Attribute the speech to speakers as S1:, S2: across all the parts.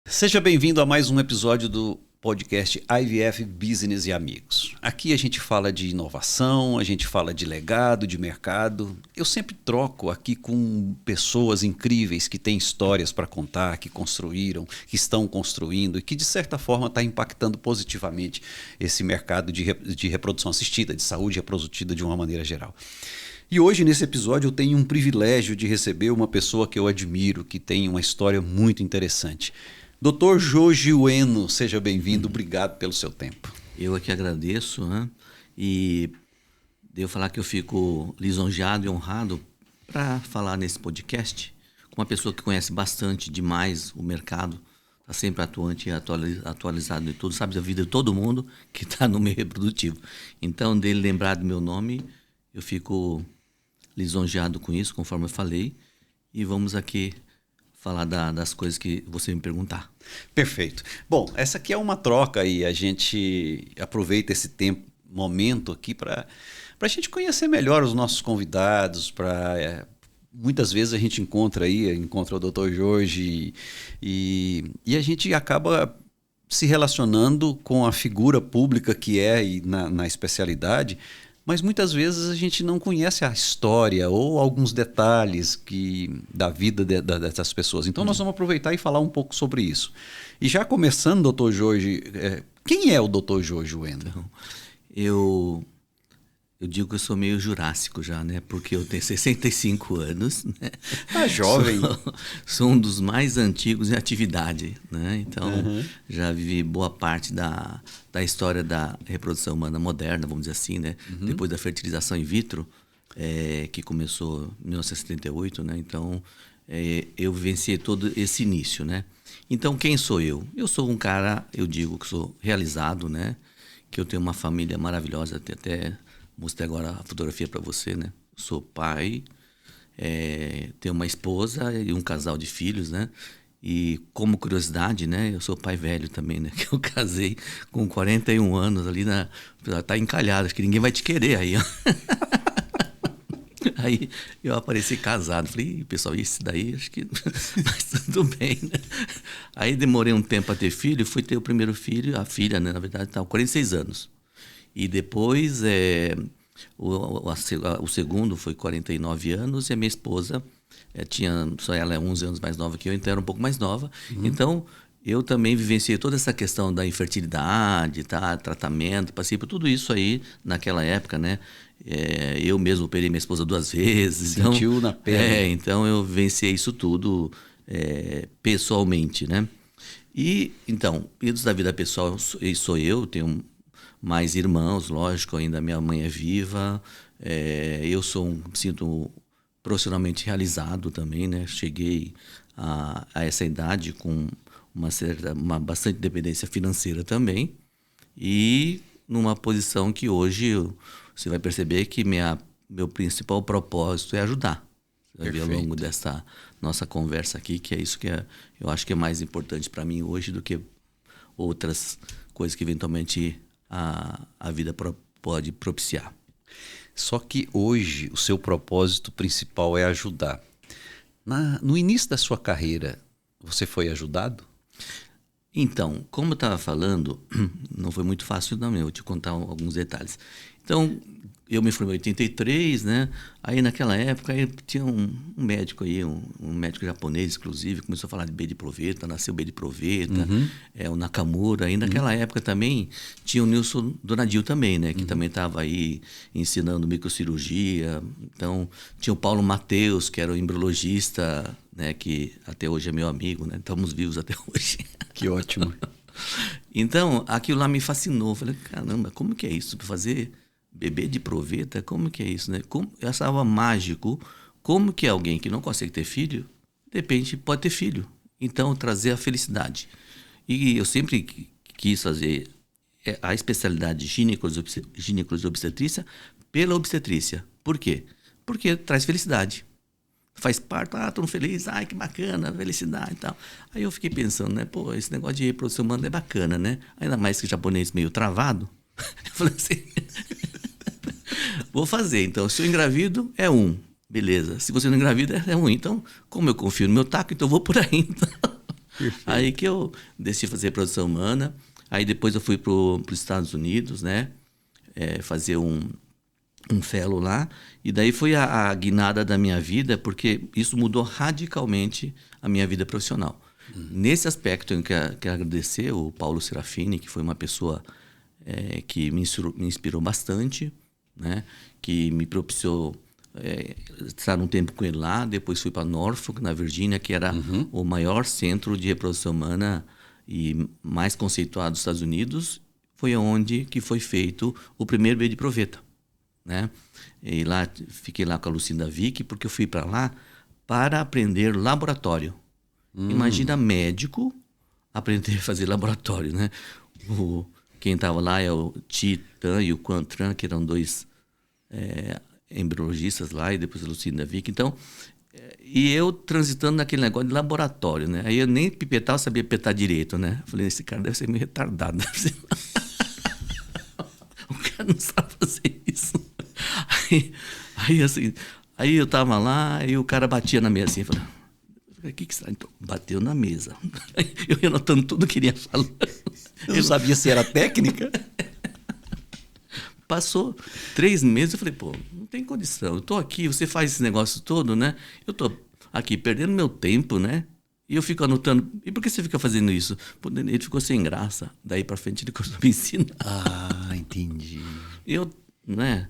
S1: Seja bem-vindo a mais um episódio do podcast IVF Business e Amigos. Aqui a gente fala de inovação, a gente fala de legado, de mercado. Eu sempre troco aqui com pessoas incríveis que têm histórias para contar, que construíram, que estão construindo e que de certa forma está impactando positivamente esse mercado de reprodução assistida, de saúde reprodutiva de uma maneira geral. E hoje, nesse episódio, eu tenho um privilégio de receber uma pessoa que eu admiro, que tem uma história muito interessante. Dr. Jorge Ueno, seja bem-vindo, obrigado pelo seu tempo.
S2: Eu aqui agradeço, né? E devo falar que eu fico lisonjeado e honrado para falar nesse podcast com uma pessoa que conhece bastante demais o mercado, está sempre atuante e atualizado em tudo, sabe da vida de todo mundo que está no meio reprodutivo. Então, dele lembrar do meu nome, eu fico lisonjeado com isso, conforme eu falei, e vamos aqui falar das coisas que você me perguntar.
S1: Perfeito. Bom, essa aqui é uma troca e a gente aproveita esse momento aqui para a gente conhecer melhor os nossos convidados, muitas vezes a gente encontra o Dr. Jorge e a gente acaba se relacionando com a figura pública que é na especialidade, mas muitas vezes a gente não conhece a história ou alguns detalhes da vida dessas pessoas. Então nós vamos aproveitar e falar um pouco sobre isso. E já começando, Dr. Jorge, quem é o Dr. Jorge Ueno?
S2: Então, eu digo que eu sou meio jurássico já, né? Porque eu tenho 65 anos, né?
S1: Tá jovem.
S2: Sou um dos mais antigos em atividade, né? Então, já vivi boa parte da história da reprodução humana moderna, vamos dizer assim, né? Depois da fertilização in vitro, que começou em 1978, né? Então, eu vivenciei todo esse início, né? Então, quem sou eu? Eu sou um cara, eu digo que sou realizado, né? Que eu tenho uma família maravilhosa, até mostrei agora a fotografia para você, né? Sou pai, tenho uma esposa e um casal de filhos, né? E como curiosidade, né? Eu sou pai velho também, né? Que eu casei com 41 anos ali tá encalhado, acho que ninguém vai te querer aí, ó. Aí eu apareci casado, falei, pessoal, isso daí acho que... Mas tudo bem, né? Aí demorei um tempo a ter filho, fui ter o primeiro filho, a filha, né? Na verdade, estava com 46 anos. E depois, o segundo foi 49 anos e a minha esposa só ela é 11 anos mais nova que eu, então era um pouco mais nova. Então, eu também vivenciei toda essa questão da infertilidade, tá? Tratamento, passei por tudo isso aí naquela época, né? Eu mesmo operei minha esposa 2 vezes.
S1: Sentiu
S2: então,
S1: na pele.
S2: Então eu vivenciei isso tudo pessoalmente, né? E, então, períodos da vida pessoal, sou eu, tenho mais irmãos, lógico, ainda minha mãe é viva. Eu me sinto profissionalmente realizado também, né? Cheguei a essa idade com uma bastante dependência financeira também e numa posição que hoje você vai perceber que meu principal propósito é ajudar. Você vai ver ao longo dessa nossa conversa aqui que é isso que eu acho que é mais importante para mim hoje do que outras coisas que eventualmente a vida pode propiciar.
S1: Só que hoje o seu propósito principal é ajudar. No início da sua carreira, você foi ajudado?
S2: Então, como eu estava falando, não foi muito fácil não, eu vou te contar alguns detalhes. Então, eu me formei em 83, né? Aí naquela época tinha um médico aí, um médico japonês, inclusive, começou a falar de B de proveta, nasceu B de proveta, o Nakamura. Aí naquela época também tinha o Nilson Donadil também, né? Que também estava aí ensinando microcirurgia. Então, tinha o Paulo Mateus, que era o embriologista, né? Que até hoje é meu amigo, né? Estamos vivos até hoje.
S1: Que ótimo.
S2: Então, aquilo lá me fascinou. Falei, caramba, como que é isso? Para fazer bebê de proveta, como que é isso, né? Eu achava mágico como que alguém que não consegue ter filho, de repente pode ter filho. Então, trazer a felicidade. E eu sempre quis fazer a especialidade de ginecologia obstetrícia pela obstetrícia. Por quê? Porque traz felicidade. Faz parte, tô feliz, que bacana, felicidade e tal. Aí eu fiquei pensando, né? Pô, esse negócio de reprodução humana é bacana, né? Ainda mais que o japonês meio travado. Eu falei assim, vou fazer. Então, se eu engravido, é um. beleza. Se você não engravida, é ruim. Então, como eu confio no meu taco, então eu vou por aí. Então. Aí que eu decidi fazer reprodução humana. Aí depois eu fui para os Estados Unidos, né? Fazer um fellow lá. E daí foi a guinada da minha vida, porque isso mudou radicalmente a minha vida profissional. Nesse aspecto, eu quero agradecer o Paulo Serafini, que foi uma pessoa que me inspirou bastante, né? Que me propiciou estar um tempo com ele lá. Depois fui para Norfolk, na Virgínia, que era o maior centro de reprodução humana e mais conceituado dos Estados Unidos. Foi onde que foi feito o primeiro bebê de proveta, né? E lá fiquei lá com a Lucinda Vick, porque eu fui para lá para aprender laboratório. Imagina médico aprender a fazer laboratório, né? Quem estava lá é o Titan e o Quantran, que eram dois embriologistas lá, e depois a Lucinda Vick. Então, e eu transitando naquele negócio de laboratório, né? Aí eu nem pipetar, eu sabia pipetar direito, né? Eu falei, esse cara deve ser meio retardado. O cara não sabe fazer isso. Aí eu tava lá e o cara batia na mesa assim, falei, o que será? Então, bateu na mesa. Eu ia anotando tudo que ele ia falar.
S1: Eu não sabia se era técnica.
S2: Passou 3 meses, eu falei, pô, não tem condição. Eu tô aqui, você faz esse negócio todo, né? Eu tô aqui perdendo meu tempo, né? E eu fico anotando. E por que você fica fazendo isso? Pô, ele ficou sem graça. Daí pra frente ele começou a me ensinar.
S1: Ah, entendi.
S2: Eu, né?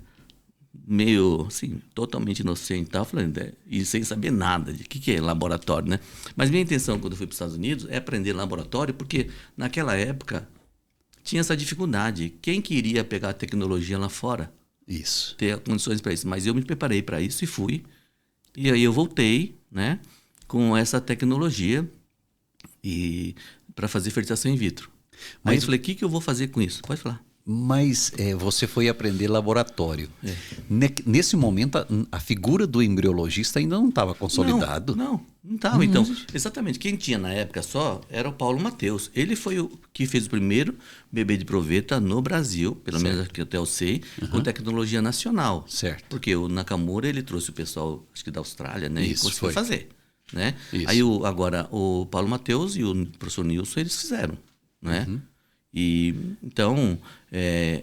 S2: Meio, assim, totalmente inocente e tal, falando, e sem saber nada de que é laboratório, né? Mas minha intenção quando eu fui para os Estados Unidos é aprender laboratório, porque naquela época tinha essa dificuldade. Quem queria pegar a tecnologia lá fora?
S1: Isso.
S2: Ter condições para isso. Mas eu me preparei para isso e fui. E aí eu voltei, né? Com essa tecnologia e para fazer fertilização in vitro. Aí eu falei, o que eu vou fazer com isso? Pode falar.
S1: Mas você foi aprender laboratório. Nesse momento, a figura do embriologista ainda não estava consolidado.
S2: Não estava. Então, exatamente. Quem tinha na época só era o Paulo Mateus. Ele foi o que fez o primeiro bebê de proveta no Brasil, pelo menos que até eu sei, com tecnologia nacional.
S1: Certo.
S2: Porque o Nakamura, ele trouxe o pessoal, acho que da Austrália, né?
S1: Isso,
S2: e conseguiu fazer. Né?
S1: Aí
S2: agora o Paulo Mateus e o professor Nilson, eles fizeram, né? E então,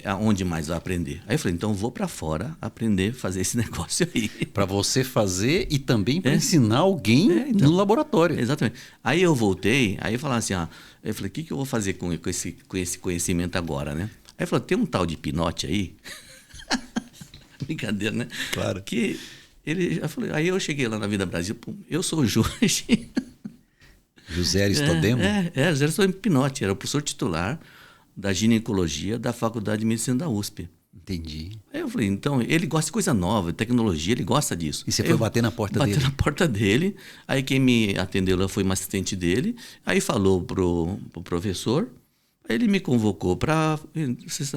S2: aonde mais vai aprender? Aí eu falei, então vou para fora aprender a fazer esse negócio aí.
S1: Para você fazer e também para ensinar alguém
S2: então,
S1: no laboratório.
S2: Exatamente. Aí eu voltei, aí eu falava assim, eu falei, o que eu vou fazer com esse conhecimento agora, né? Aí ele falou, tem um tal de Pinote aí? Brincadeira, né?
S1: Claro.
S2: Que aí eu cheguei lá na Vida Brasil, eu sou o Jorge.
S1: José Aristodemo?
S2: José Aristodemo Pinotti, era o professor titular da ginecologia da Faculdade de Medicina da USP.
S1: Entendi.
S2: Aí eu falei, então, ele gosta de coisa nova, tecnologia, ele gosta disso.
S1: E você foi bater na porta dele?
S2: Bateu na porta dele, aí quem me atendeu lá foi uma assistente dele, aí falou pro professor, aí ele me convocou para,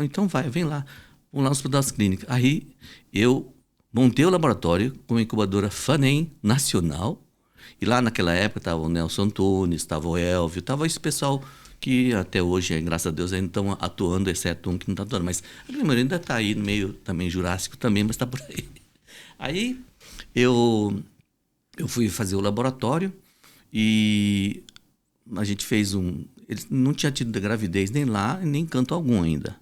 S2: então vem lá, vamos lá no Hospital das Clínicas. Aí eu montei o laboratório com uma incubadora FANEM nacional, e lá naquela época estava o Nelson Antunes, estava o Elvio, estava esse pessoal que até hoje, graças a Deus, ainda estão atuando, exceto um que não está atuando. Mas a maioria ainda está aí no meio também jurássico também, mas está por aí. Aí eu fui fazer o laboratório e a gente fez ele não tinha tido gravidez nem lá, nem canto algum ainda.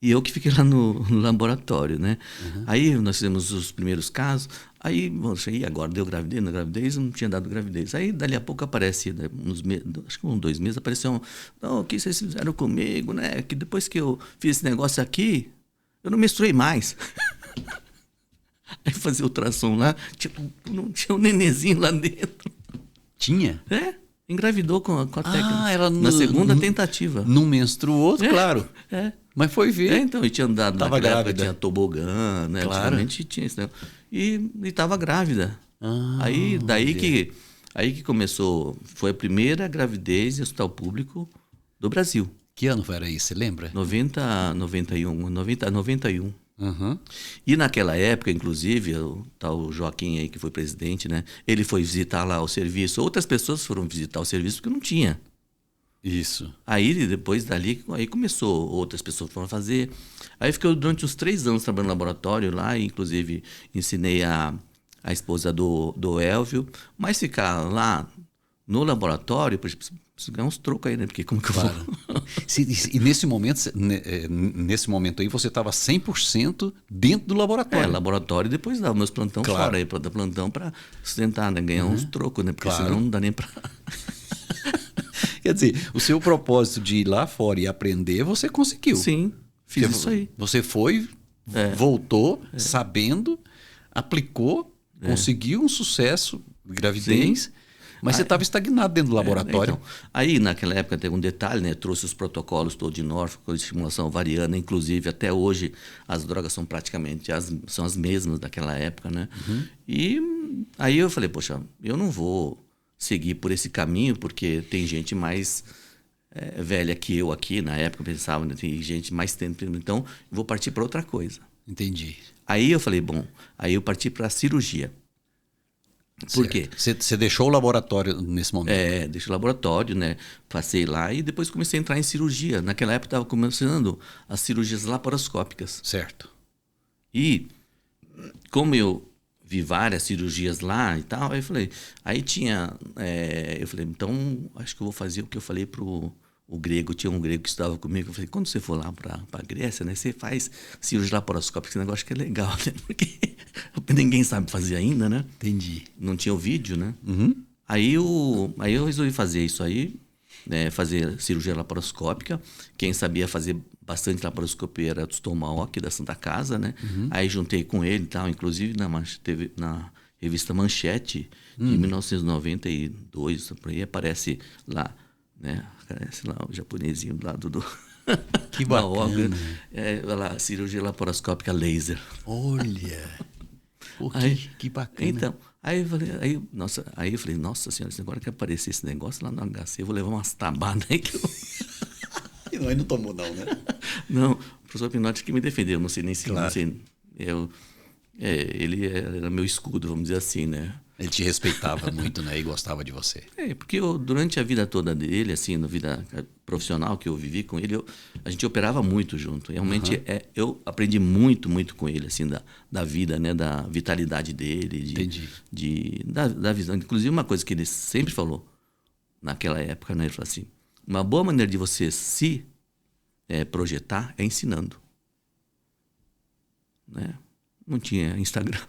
S2: E eu que fiquei lá no laboratório, né? Aí nós fizemos os primeiros casos. Aí, e agora deu gravidez, não gravidez, não tinha dado gravidez. Aí, dali a pouco aparece, né, acho que 2 meses, apareceu não, o que vocês fizeram comigo, né? Que depois que eu fiz esse negócio aqui, eu não menstruei mais. Aí fazia ultrassom lá, tinha um nenenzinho lá dentro.
S1: Tinha?
S2: Engravidou com a técnica.
S1: Ela
S2: na segunda tentativa.
S1: Não menstruou, claro. Mas foi ver.
S2: Então, e tinha andado
S1: tava grávida.
S2: Época, tinha tobogã, né?
S1: Claro.
S2: Antigamente tinha isso, né? E estava grávida. Aí que começou, foi a primeira gravidez em hospital público do Brasil.
S1: Que ano era isso, você lembra?
S2: 91. E naquela época, inclusive, o tal Joaquim aí, que foi presidente, né? Ele foi visitar lá o serviço. Outras pessoas foram visitar o serviço porque não tinha.
S1: Isso.
S2: Aí, depois dali, aí começou, outras pessoas foram fazer. Aí fiquei durante uns 3 anos trabalhando no laboratório lá, e, inclusive ensinei a a esposa do Elvio, mas ficar lá no laboratório, preciso ganhar uns trocos aí, né? Porque como que eu vou...
S1: E nesse momento aí você estava 100% dentro do laboratório.
S2: Laboratório e depois dava meus plantão fora, aí para dar plantão para sustentar, né? Ganhar uns trocos, né? Porque senão não dá nem para...
S1: Quer dizer, o seu propósito de ir lá fora e aprender, você conseguiu.
S2: Sim, fiz isso aí.
S1: Você foi, voltou, sabendo, aplicou, conseguiu um sucesso, gravidez... Sim. Mas você estava estagnado dentro do laboratório.
S2: Então, aí, naquela época, teve um detalhe, né? Trouxe os protocolos todos de Norfolk, de estimulação ovariana. Inclusive, até hoje, as drogas são praticamente são as mesmas daquela época, né? E aí eu falei, poxa, eu não vou seguir por esse caminho, porque tem gente mais velha que eu aqui. Na época, eu pensava, né? Tem gente mais tempo. Então, eu vou partir para outra coisa.
S1: Entendi.
S2: Aí eu falei, bom, aí eu parti para a cirurgia. Por quê?
S1: Você deixou o laboratório nesse momento?
S2: Deixei o laboratório, né? Passei lá e depois comecei a entrar em cirurgia. Naquela época estava começando as cirurgias laparoscópicas.
S1: Certo.
S2: E como eu vi várias cirurgias lá e tal, aí eu falei, eu falei, então acho que eu vou fazer o que eu falei pro o grego, tinha um grego que estudava comigo, eu falei, quando você for lá para a Grécia, né, você faz cirurgia laparoscópica, esse negócio que é legal, né? Porque ninguém sabe fazer ainda, né?
S1: Entendi.
S2: Não tinha o vídeo, né? Aí eu resolvi fazer isso aí, né, fazer cirurgia laparoscópica. Quem sabia fazer bastante laparoscopia era o Tomau aqui da Santa Casa, né? Aí juntei com ele e tal, inclusive teve na revista Manchete, de 1992, por aí aparece lá, né? Aparece lá o japonesinho do lado do...
S1: Que bacana.
S2: Lá, cirurgia laparoscópica laser.
S1: Olha! Que bacana.
S2: Então, aí eu falei, nossa senhora, agora que aparecer esse negócio lá no HC, eu vou levar umas tabadas aí que eu...
S1: E não tomou não, né?
S2: Não, o professor Pinotti que me defendeu, não sei nem se...
S1: Claro.
S2: Não sei, ele era meu escudo, vamos dizer assim, né?
S1: Ele te respeitava muito, né? E gostava de você.
S2: Porque durante a vida toda dele, assim, na vida profissional que eu vivi com ele, a gente operava muito junto. Realmente, eu aprendi muito, muito com ele, assim, da vida, né? Da vitalidade dele.
S1: Entendi.
S2: Da visão. Inclusive, uma coisa que ele sempre falou naquela época, né? Ele falou assim, uma boa maneira de você se projetar é ensinando. Né? Não tinha Instagram.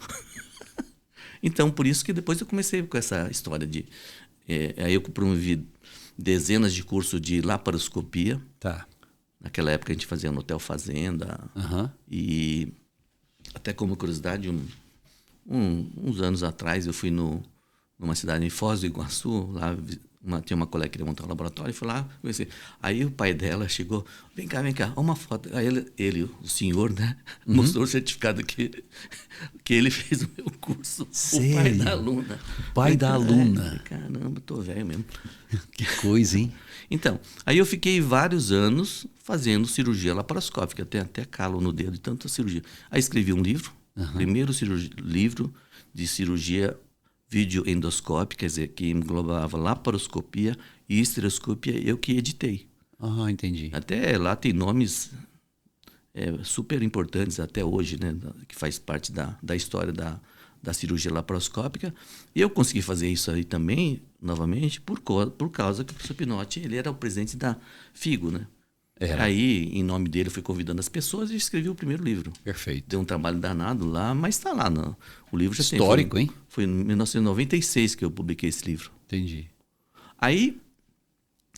S2: Então, por isso que depois eu comecei com essa história de... aí eu promovi dezenas de cursos de laparoscopia.
S1: Tá.
S2: Naquela época a gente fazia no Hotel Fazenda. E até como curiosidade, uns anos atrás eu fui numa cidade em Foz do Iguaçu, lá tinha uma colega que queria montar um laboratório, e fui lá, conheci. Aí o pai dela chegou, vem cá, uma foto. Aí ele o senhor, né, mostrou o certificado que ele fez o meu curso.
S1: Sério?
S2: O pai da aluna.
S1: O pai da aluna.
S2: Caramba, tô velho mesmo.
S1: Que coisa, hein?
S2: Então, aí eu fiquei vários anos fazendo cirurgia laparoscópica, até calo no dedo de tanta cirurgia. Aí escrevi um livro, primeiro livro de cirurgia videoendoscópica, quer dizer, que englobava laparoscopia e estereoscopia, eu que editei.
S1: Entendi.
S2: Até lá tem nomes super importantes até hoje, né, que faz parte da história da cirurgia laparoscópica. E eu consegui fazer isso aí também, novamente, por causa que o professor Pinotti, ele era o presidente da FIGO, né? Aí, em nome dele, eu fui convidando as pessoas e escrevi o primeiro livro.
S1: Perfeito.
S2: Deu um trabalho danado lá, mas está lá. O livro já
S1: histórico,
S2: tem.
S1: Hein?
S2: Foi em 1996 que eu publiquei esse livro.
S1: Entendi.
S2: Aí,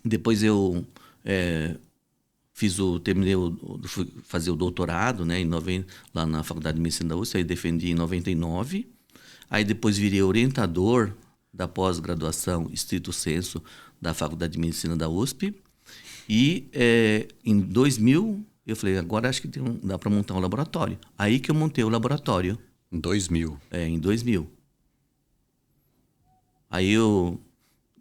S2: depois eu fui fazer o doutorado, né, lá na Faculdade de Medicina da USP, aí defendi em 99. Aí depois virei orientador da pós-graduação estrito sensu da Faculdade de Medicina da USP. E em 2000, eu falei, agora acho que dá para montar um laboratório. Aí que eu montei o laboratório.
S1: Em 2000?
S2: Em 2000. Aí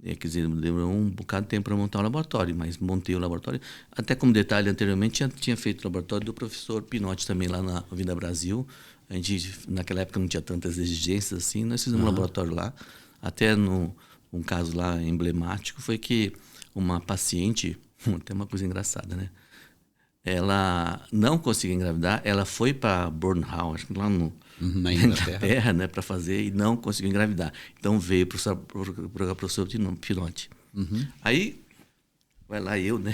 S2: quer dizer, demorou um bocado de tempo para montar o laboratório, mas montei o laboratório. Até como detalhe, anteriormente tinha feito o laboratório do professor Pinotti também lá na Vinda Brasil. A gente, naquela época, não tinha tantas exigências assim, nós fizemos um laboratório lá. Até um caso lá emblemático foi que uma paciente... Tem uma coisa engraçada, né? ela não conseguiu engravidar, ela foi para Burnham, acho que lá
S1: Na Inglaterra,
S2: né, para fazer, e não conseguiu engravidar. Então veio para o professor Pinotti. Aí, vai lá eu, né?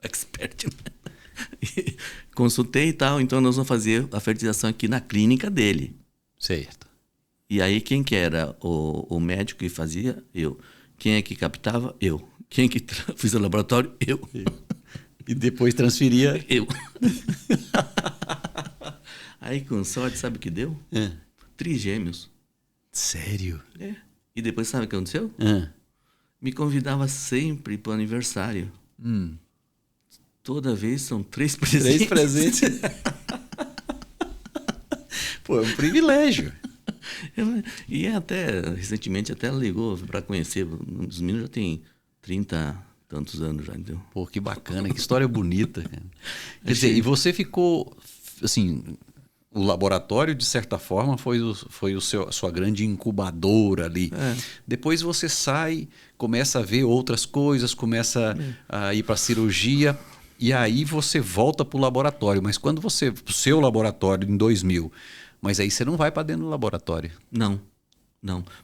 S2: Expert, né? Consultei e tal, então nós vamos fazer a fertilização aqui na clínica dele.
S1: certo.
S2: E aí quem que era o médico que fazia? Eu. Quem é que captava? Eu. Quem que fiz o laboratório? Eu.
S1: E depois transferia...
S2: Eu. Aí com sorte, sabe o que deu? Trigêmeos.
S1: Sério?
S2: É. E depois sabe o que aconteceu?
S1: Ah.
S2: Me convidava sempre para o aniversário. Toda vez são 3 presentes.
S1: 3 presentes. Pô, é um privilégio.
S2: E até, recentemente, até ela ligou para conhecer. Os meninos já têm 30 tantos anos já, entendeu?
S1: Pô, que bacana, que história bonita. Cara. Quer dizer, e você ficou, assim, o laboratório, de certa forma, foi a sua grande incubadora ali. Depois você sai, começa a ver outras coisas, começa a ir para a cirurgia, e aí você volta para o laboratório. Mas quando você, pro seu laboratório, em 2000, mas aí você não vai para dentro do laboratório.
S2: Não.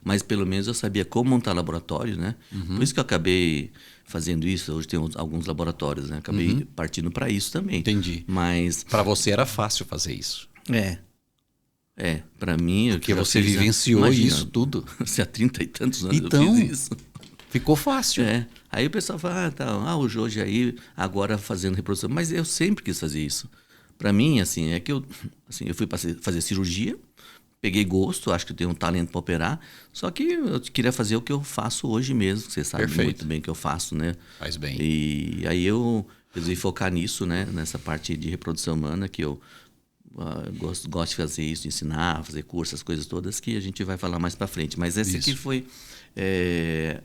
S2: Mas pelo menos eu sabia como montar laboratório, né? Por isso que eu acabei fazendo isso. Hoje tem alguns laboratórios, né? Acabei partindo para isso também.
S1: Entendi.
S2: Mas...
S1: Para você era fácil fazer isso.
S2: Para mim...
S1: Porque você vivenciou isso tudo.
S2: Há 30 e tantos anos
S1: então,
S2: eu fiz isso.
S1: Ficou fácil.
S2: Aí o pessoal fala, o Jorge aí agora fazendo reprodução. Mas eu sempre quis fazer isso. Para mim, assim, é que eu fui fazer cirurgia, peguei gosto, acho que eu tenho um talento para operar, só que eu queria fazer o que eu faço hoje mesmo, você sabe muito bem que eu faço, né?
S1: Faz bem.
S2: E aí eu resolvi focar nisso, né? Nessa parte de reprodução humana, que eu gosto de fazer isso, de ensinar, fazer curso, as coisas todas que a gente vai falar mais para frente. Mas essa aqui foi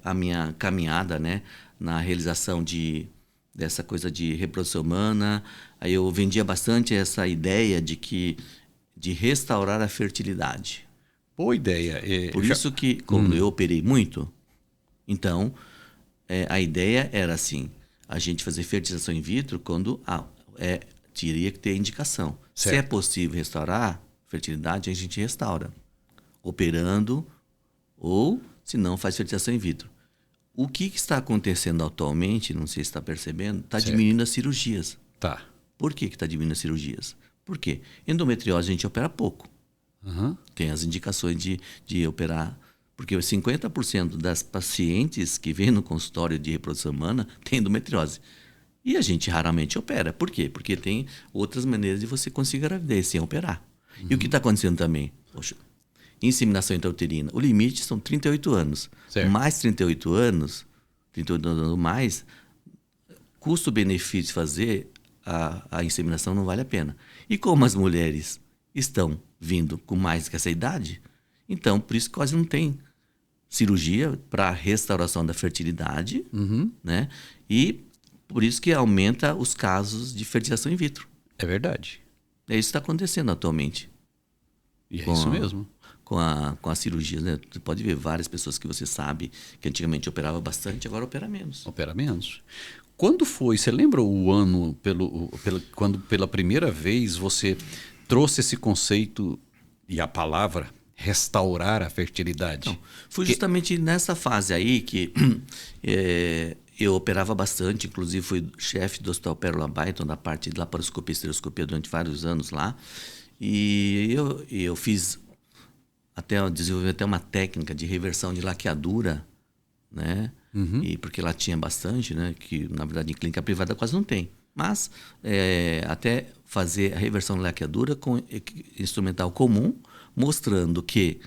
S2: a minha caminhada, né? Na realização dessa coisa de reprodução humana. Aí eu vendia bastante essa ideia de restaurar a fertilidade.
S1: Boa ideia.
S2: Por isso que, como eu operei muito, então a ideia era assim, a gente fazer fertilização in vitro quando teria que ter indicação.
S1: Certo.
S2: Se é possível restaurar fertilidade, a gente restaura. Operando ou, se não, faz fertilização in vitro. O que está acontecendo atualmente, não sei se está percebendo, está diminuindo as cirurgias.
S1: Tá.
S2: Por que está diminuindo as cirurgias? Por quê? Endometriose a gente opera pouco. Tem as indicações de operar, porque 50% das pacientes que vêm no consultório de reprodução humana têm endometriose. E a gente raramente opera. Por quê? Porque tem outras maneiras de você conseguir gravidez sem operar. E o que está acontecendo também? Poxa, inseminação intrauterina. O limite são 38 anos.
S1: Certo.
S2: Mais 38 anos mais, custo-benefício de fazer a inseminação não vale a pena. E como as mulheres estão vindo com mais que essa idade, então por isso quase não tem cirurgia para restauração da fertilidade, né? E por isso que aumenta os casos de fertilização in vitro.
S1: É verdade.
S2: É isso que está acontecendo atualmente.
S1: E é isso mesmo.
S2: Com a cirurgia, né? Você pode ver várias pessoas que você sabe que antigamente operava bastante, agora opera menos.
S1: Opera menos. Quando foi? Você lembra o ano quando pela primeira vez você trouxe esse conceito e a palavra restaurar a fertilidade?
S2: Não, foi justamente nessa fase aí que eu operava bastante, inclusive fui chefe do Hospital Pérola Byton, da parte de laparoscopia e estereoscopia durante vários anos lá. E eu desenvolvi até uma técnica de reversão de laqueadura, né? E porque lá tinha bastante, né? Que na verdade em clínica privada quase não tem. Mas até fazer a reversão de laqueadura com instrumental comum, mostrando que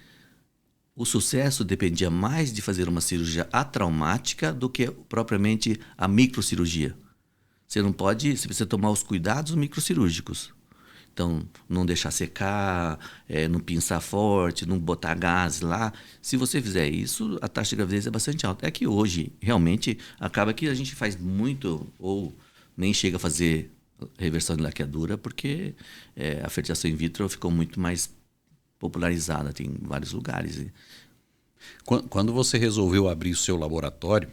S2: o sucesso dependia mais de fazer uma cirurgia atraumática do que propriamente a microcirurgia. Você precisa tomar os cuidados microcirúrgicos. Então, não deixar secar, não pinçar forte, não botar gás lá. Se você fizer isso, a taxa de gravidez é bastante alta. É que hoje, realmente, acaba que a gente faz muito ou nem chega a fazer reversão de laqueadura porque a fertilização in vitro ficou muito mais popularizada, tem em vários lugares.
S1: Quando você resolveu abrir o seu laboratório,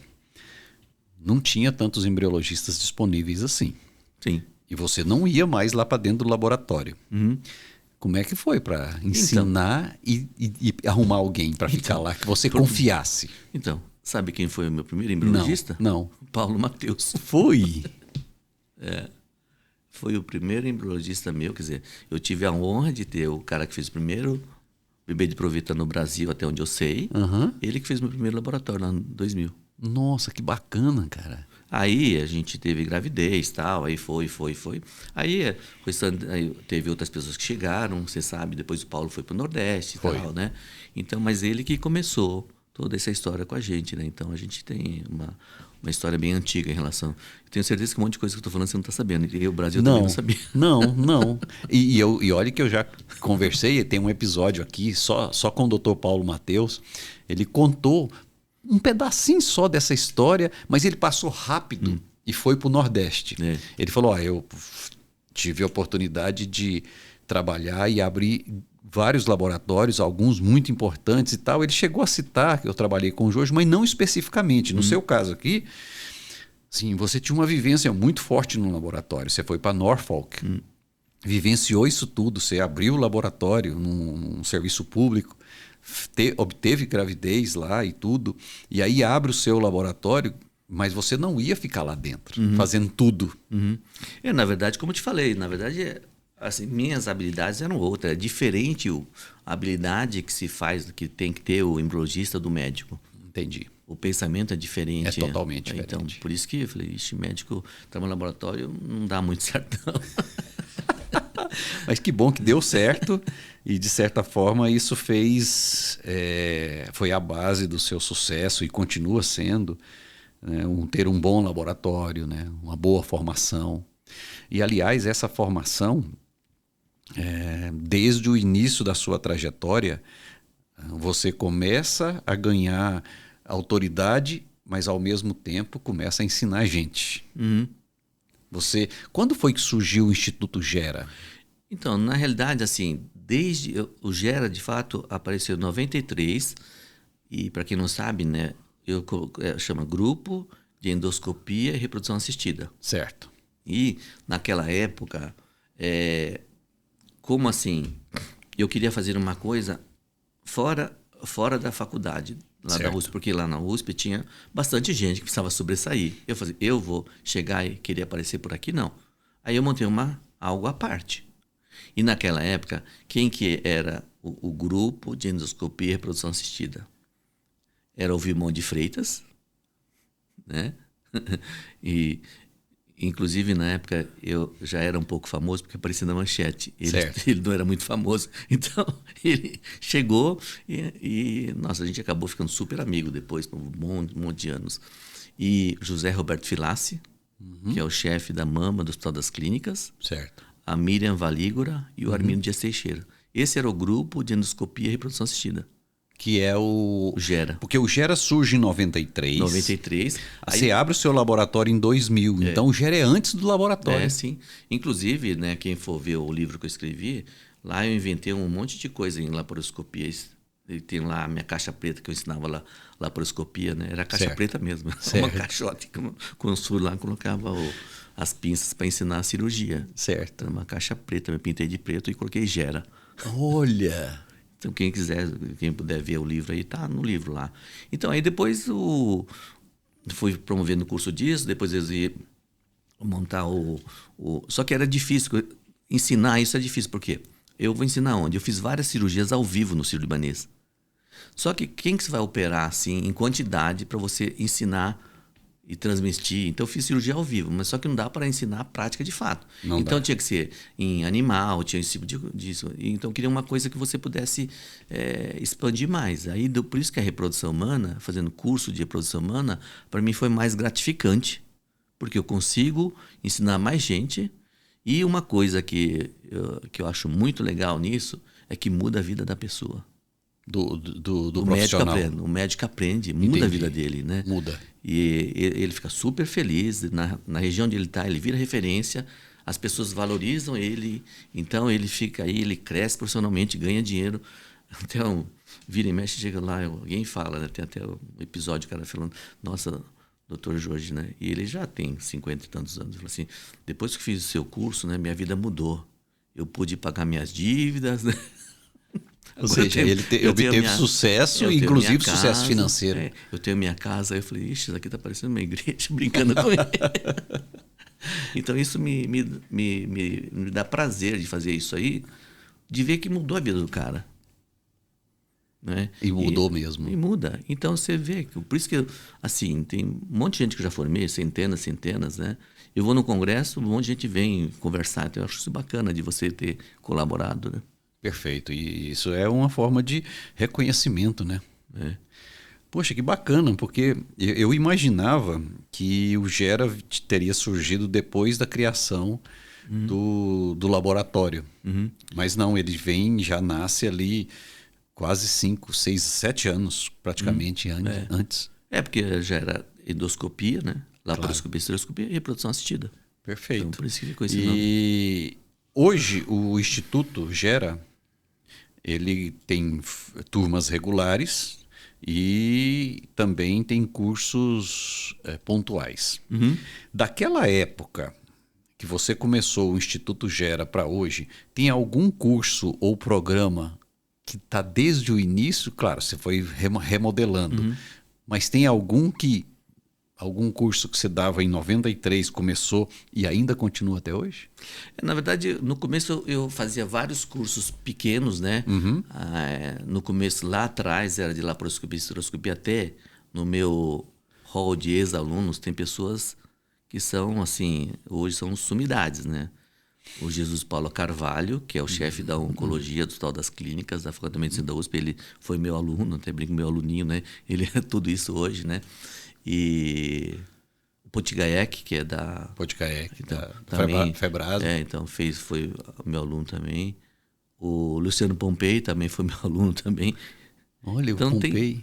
S1: não tinha tantos embriologistas disponíveis assim.
S2: Sim.
S1: E você não ia mais lá para dentro do laboratório.
S2: Uhum.
S1: Como é que foi para ensinar e arrumar alguém para ficar lá que você confiasse?
S2: Então, sabe quem foi o meu primeiro
S1: Não,
S2: embriologista?
S1: não.
S2: Paulo Mateus.
S1: Foi.
S2: Foi o primeiro embriologista meu, quer dizer, eu tive a honra de ter o cara que fez o primeiro bebê de Proveta no Brasil, até onde eu sei.
S1: Uhum.
S2: Ele que fez meu primeiro laboratório lá em 2000.
S1: Nossa, que bacana, cara.
S2: Aí a gente teve gravidez e tal, aí foi. Aí, aí teve outras pessoas que chegaram, você sabe, depois o Paulo foi para o Nordeste e tal, né? Então, mas ele que começou toda essa história com a gente, né? Então a gente tem uma história bem antiga em relação. Eu tenho certeza que um monte de coisa que eu estou falando você não está sabendo. E o Brasil também não sabia.
S1: Não. E olha que eu já conversei, tem um episódio aqui só com o Dr. Paulo Mateus. Ele contou um pedacinho só dessa história, mas ele passou rápido e foi para o Nordeste.
S2: É.
S1: Ele falou, eu tive a oportunidade de trabalhar e abrir vários laboratórios, alguns muito importantes e tal. Ele chegou a citar que eu trabalhei com o Jorge, mas não especificamente. No seu caso aqui, sim, você tinha uma vivência muito forte no laboratório. Você foi para Norfolk, vivenciou isso tudo, você abriu o laboratório num serviço público, obteve gravidez lá e tudo, e aí abre o seu laboratório, mas você não ia ficar lá dentro, fazendo tudo.
S2: Na verdade, como eu te falei, assim, minhas habilidades eram outras. É diferente a habilidade que se faz, que tem que ter o embriologista do médico.
S1: Entendi.
S2: O pensamento é diferente.
S1: É totalmente diferente.
S2: Então, por isso que eu falei, médico trabalha no laboratório não dá muito certo não.
S1: Mas que bom que deu certo e, de certa forma, isso foi a base do seu sucesso e continua sendo, né, ter um bom laboratório, né, uma boa formação. E, aliás, essa formação, desde o início da sua trajetória, você começa a ganhar autoridade, mas, ao mesmo tempo, começa a ensinar a gente. Quando foi que surgiu o Instituto Gera?
S2: Então, na realidade, assim, o Gera, de fato, apareceu em 93, e para quem não sabe, né, chama Grupo de Endoscopia e Reprodução Assistida.
S1: Certo.
S2: E naquela época, como assim, eu queria fazer uma coisa fora da faculdade, lá da USP, porque lá na USP tinha bastante gente que precisava sobressair. Eu falei, eu vou chegar e querer aparecer por aqui? Não. Aí eu montei algo à parte. E naquela época, quem que era o grupo de endoscopia e reprodução assistida? Era o Vilmão de Freitas, né? E, inclusive, na época, eu já era um pouco famoso, porque aparecia na manchete. Ele não era muito famoso. Então, ele chegou nossa, a gente acabou ficando super amigo depois, por um monte de anos. E José Roberto Filassi, que é o chefe da mama do Hospital das Clínicas.
S1: Certo.
S2: A Miriam Valígora e o Armindo Dias Teixeira. Esse era o grupo de endoscopia e reprodução assistida.
S1: Que é o
S2: Gera.
S1: Porque o Gera surge em 93.
S2: 93.
S1: Você abre o seu laboratório em 2000. Então o Gera é antes do laboratório.
S2: Sim. Inclusive, né, quem for ver o livro que eu escrevi, lá eu inventei um monte de coisa em laparoscopia. Tem lá a minha caixa preta que eu ensinava laparoscopia, né? Era a caixa preta mesmo. Uma caixote com o sul lá, colocava as pinças para ensinar a cirurgia.
S1: Certo.
S2: Era uma caixa preta, eu pintei de preto e coloquei Gera.
S1: Olha!
S2: Então, quem puder ver o livro aí, tá no livro lá. Então, aí depois fui promovendo o curso disso, depois eles iam montar Só que era difícil, ensinar isso é difícil, por quê? Eu vou ensinar onde? Eu fiz várias cirurgias ao vivo no Sírio-Libanês. Só que quem que você vai operar assim, em quantidade para você ensinar e transmitir? Então eu fiz cirurgia ao vivo, mas só que não dá para ensinar a prática de fato. Então tinha que ser em animal, tinha esse tipo disso. Então eu queria uma coisa que você pudesse expandir mais. Aí por isso que a reprodução humana, fazendo curso de reprodução humana, para mim foi mais gratificante, porque eu consigo ensinar mais gente. E uma coisa que eu acho muito legal nisso é que muda a vida da pessoa.
S1: Do profissional.
S2: O médico aprende, muda a vida dele, né?
S1: Muda.
S2: E ele fica super feliz. Na região onde ele está, ele vira referência. As pessoas valorizam ele. Então, ele fica aí, ele cresce profissionalmente, ganha dinheiro. Então, vira e mexe, chega lá, alguém fala, né? Tem até um episódio, o cara falando, nossa, Dr. Jorge, né? E ele já tem 50 e tantos anos. Ele falou assim, depois que fiz o seu curso, né, minha vida mudou. Eu pude pagar minhas dívidas, né?
S1: Ou seja, ele obteve sucesso, inclusive sucesso financeiro.
S2: Eu tenho minha casa. Aí eu falei, ixi, isso aqui tá parecendo uma igreja, brincando com ele. Então isso me dá prazer de fazer isso aí, de ver que mudou a vida do cara. Né?
S1: E mudou mesmo.
S2: E muda. Então você vê, por isso que, assim, tem um monte de gente que eu já formei, centenas, né? Eu vou no congresso, um monte de gente vem conversar. Então eu acho isso bacana de você ter colaborado, né?
S1: Perfeito. E isso é uma forma de reconhecimento, né?
S2: É.
S1: Poxa, que bacana, porque eu imaginava que o Gera teria surgido depois da criação do laboratório. Mas não, ele já nasce ali quase 5, 6, 7 anos praticamente antes.
S2: Porque já era endoscopia, né? Laparoscopia, estereoscopia e reprodução assistida.
S1: Perfeito.
S2: Então, por isso que ficou esse nome.
S1: E hoje o Instituto Gera, ele tem turmas regulares e também tem cursos pontuais. Daquela época que você começou o Instituto Gera para hoje, tem algum curso ou programa que está desde o início? Claro, você foi remodelando, mas tem algum curso que você dava em 93, começou e ainda continua até hoje?
S2: Na verdade, no começo eu fazia vários cursos pequenos, né? No começo, lá atrás, era de laparoscopia e estereoscopia. Até no meu hall de ex-alunos, tem pessoas que são, assim, hoje são sumidades, né? O Jesus Paulo Carvalho, que é o chefe da oncologia do Hospital das Clínicas, da Faculdade de Medicina da USP, ele foi meu aluno, até brinco, meu aluninho, né? Ele é tudo isso hoje, né? E o Potigaek, que é da...
S1: Potigaek,
S2: então,
S1: da Febrasa.
S2: Então foi meu aluno também. O Luciano Pompei também foi meu aluno também.
S1: Olha,
S2: então,
S1: o Pompei.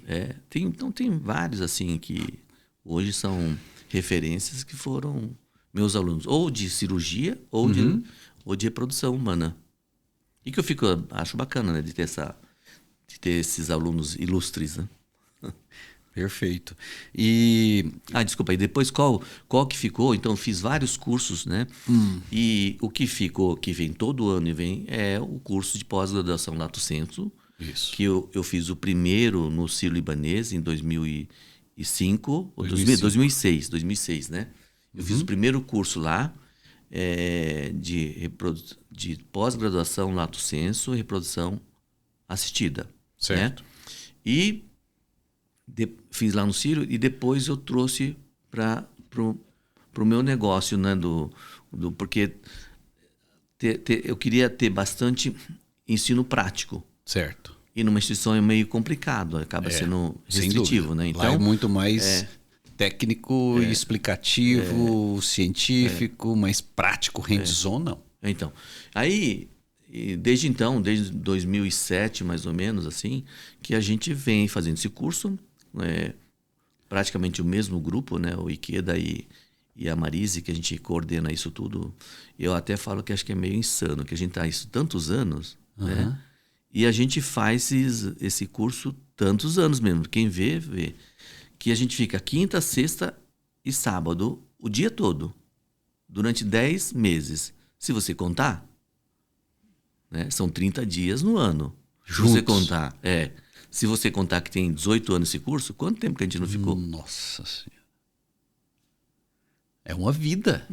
S2: Então tem vários, assim, que hoje são referências que foram meus alunos, ou de cirurgia, ou de reprodução humana. E que acho bacana, né, de ter esses alunos ilustres, né?
S1: Perfeito. E
S2: desculpa, e depois qual que ficou? Então eu fiz vários cursos, né? E o que ficou, que vem todo ano e vem, é o curso de pós-graduação Lato Sensu.
S1: Isso.
S2: Que eu fiz o primeiro no Sírio-Libanês em 2005, ou 2006, né? Eu fiz o primeiro curso lá de pós-graduação Lato Sensu, reprodução assistida.
S1: Certo.
S2: Né? E fiz lá no Sírio e depois eu trouxe para o meu negócio, né? Porque eu queria ter bastante ensino prático.
S1: Certo.
S2: E numa instituição é meio complicado, acaba sendo restritivo, né? Então,
S1: lá é muito mais técnico, explicativo, científico, mais prático, hands-on, não.
S2: Então, aí, desde 2007, mais ou menos, assim, que a gente vem fazendo esse curso, praticamente o mesmo grupo, né? O Ikeda e a Marise, que a gente coordena isso tudo. Eu até falo que acho que é meio insano, que a gente está isso tantos anos, né? E a gente faz esse curso tantos anos mesmo. Quem vê que a gente fica quinta, sexta e sábado o dia todo, durante 10 meses. Se você contar, né, são 30 dias no ano. Se você contar que tem 18 anos esse curso, quanto tempo que a gente não ficou?
S1: Nossa Senhora. É uma vida.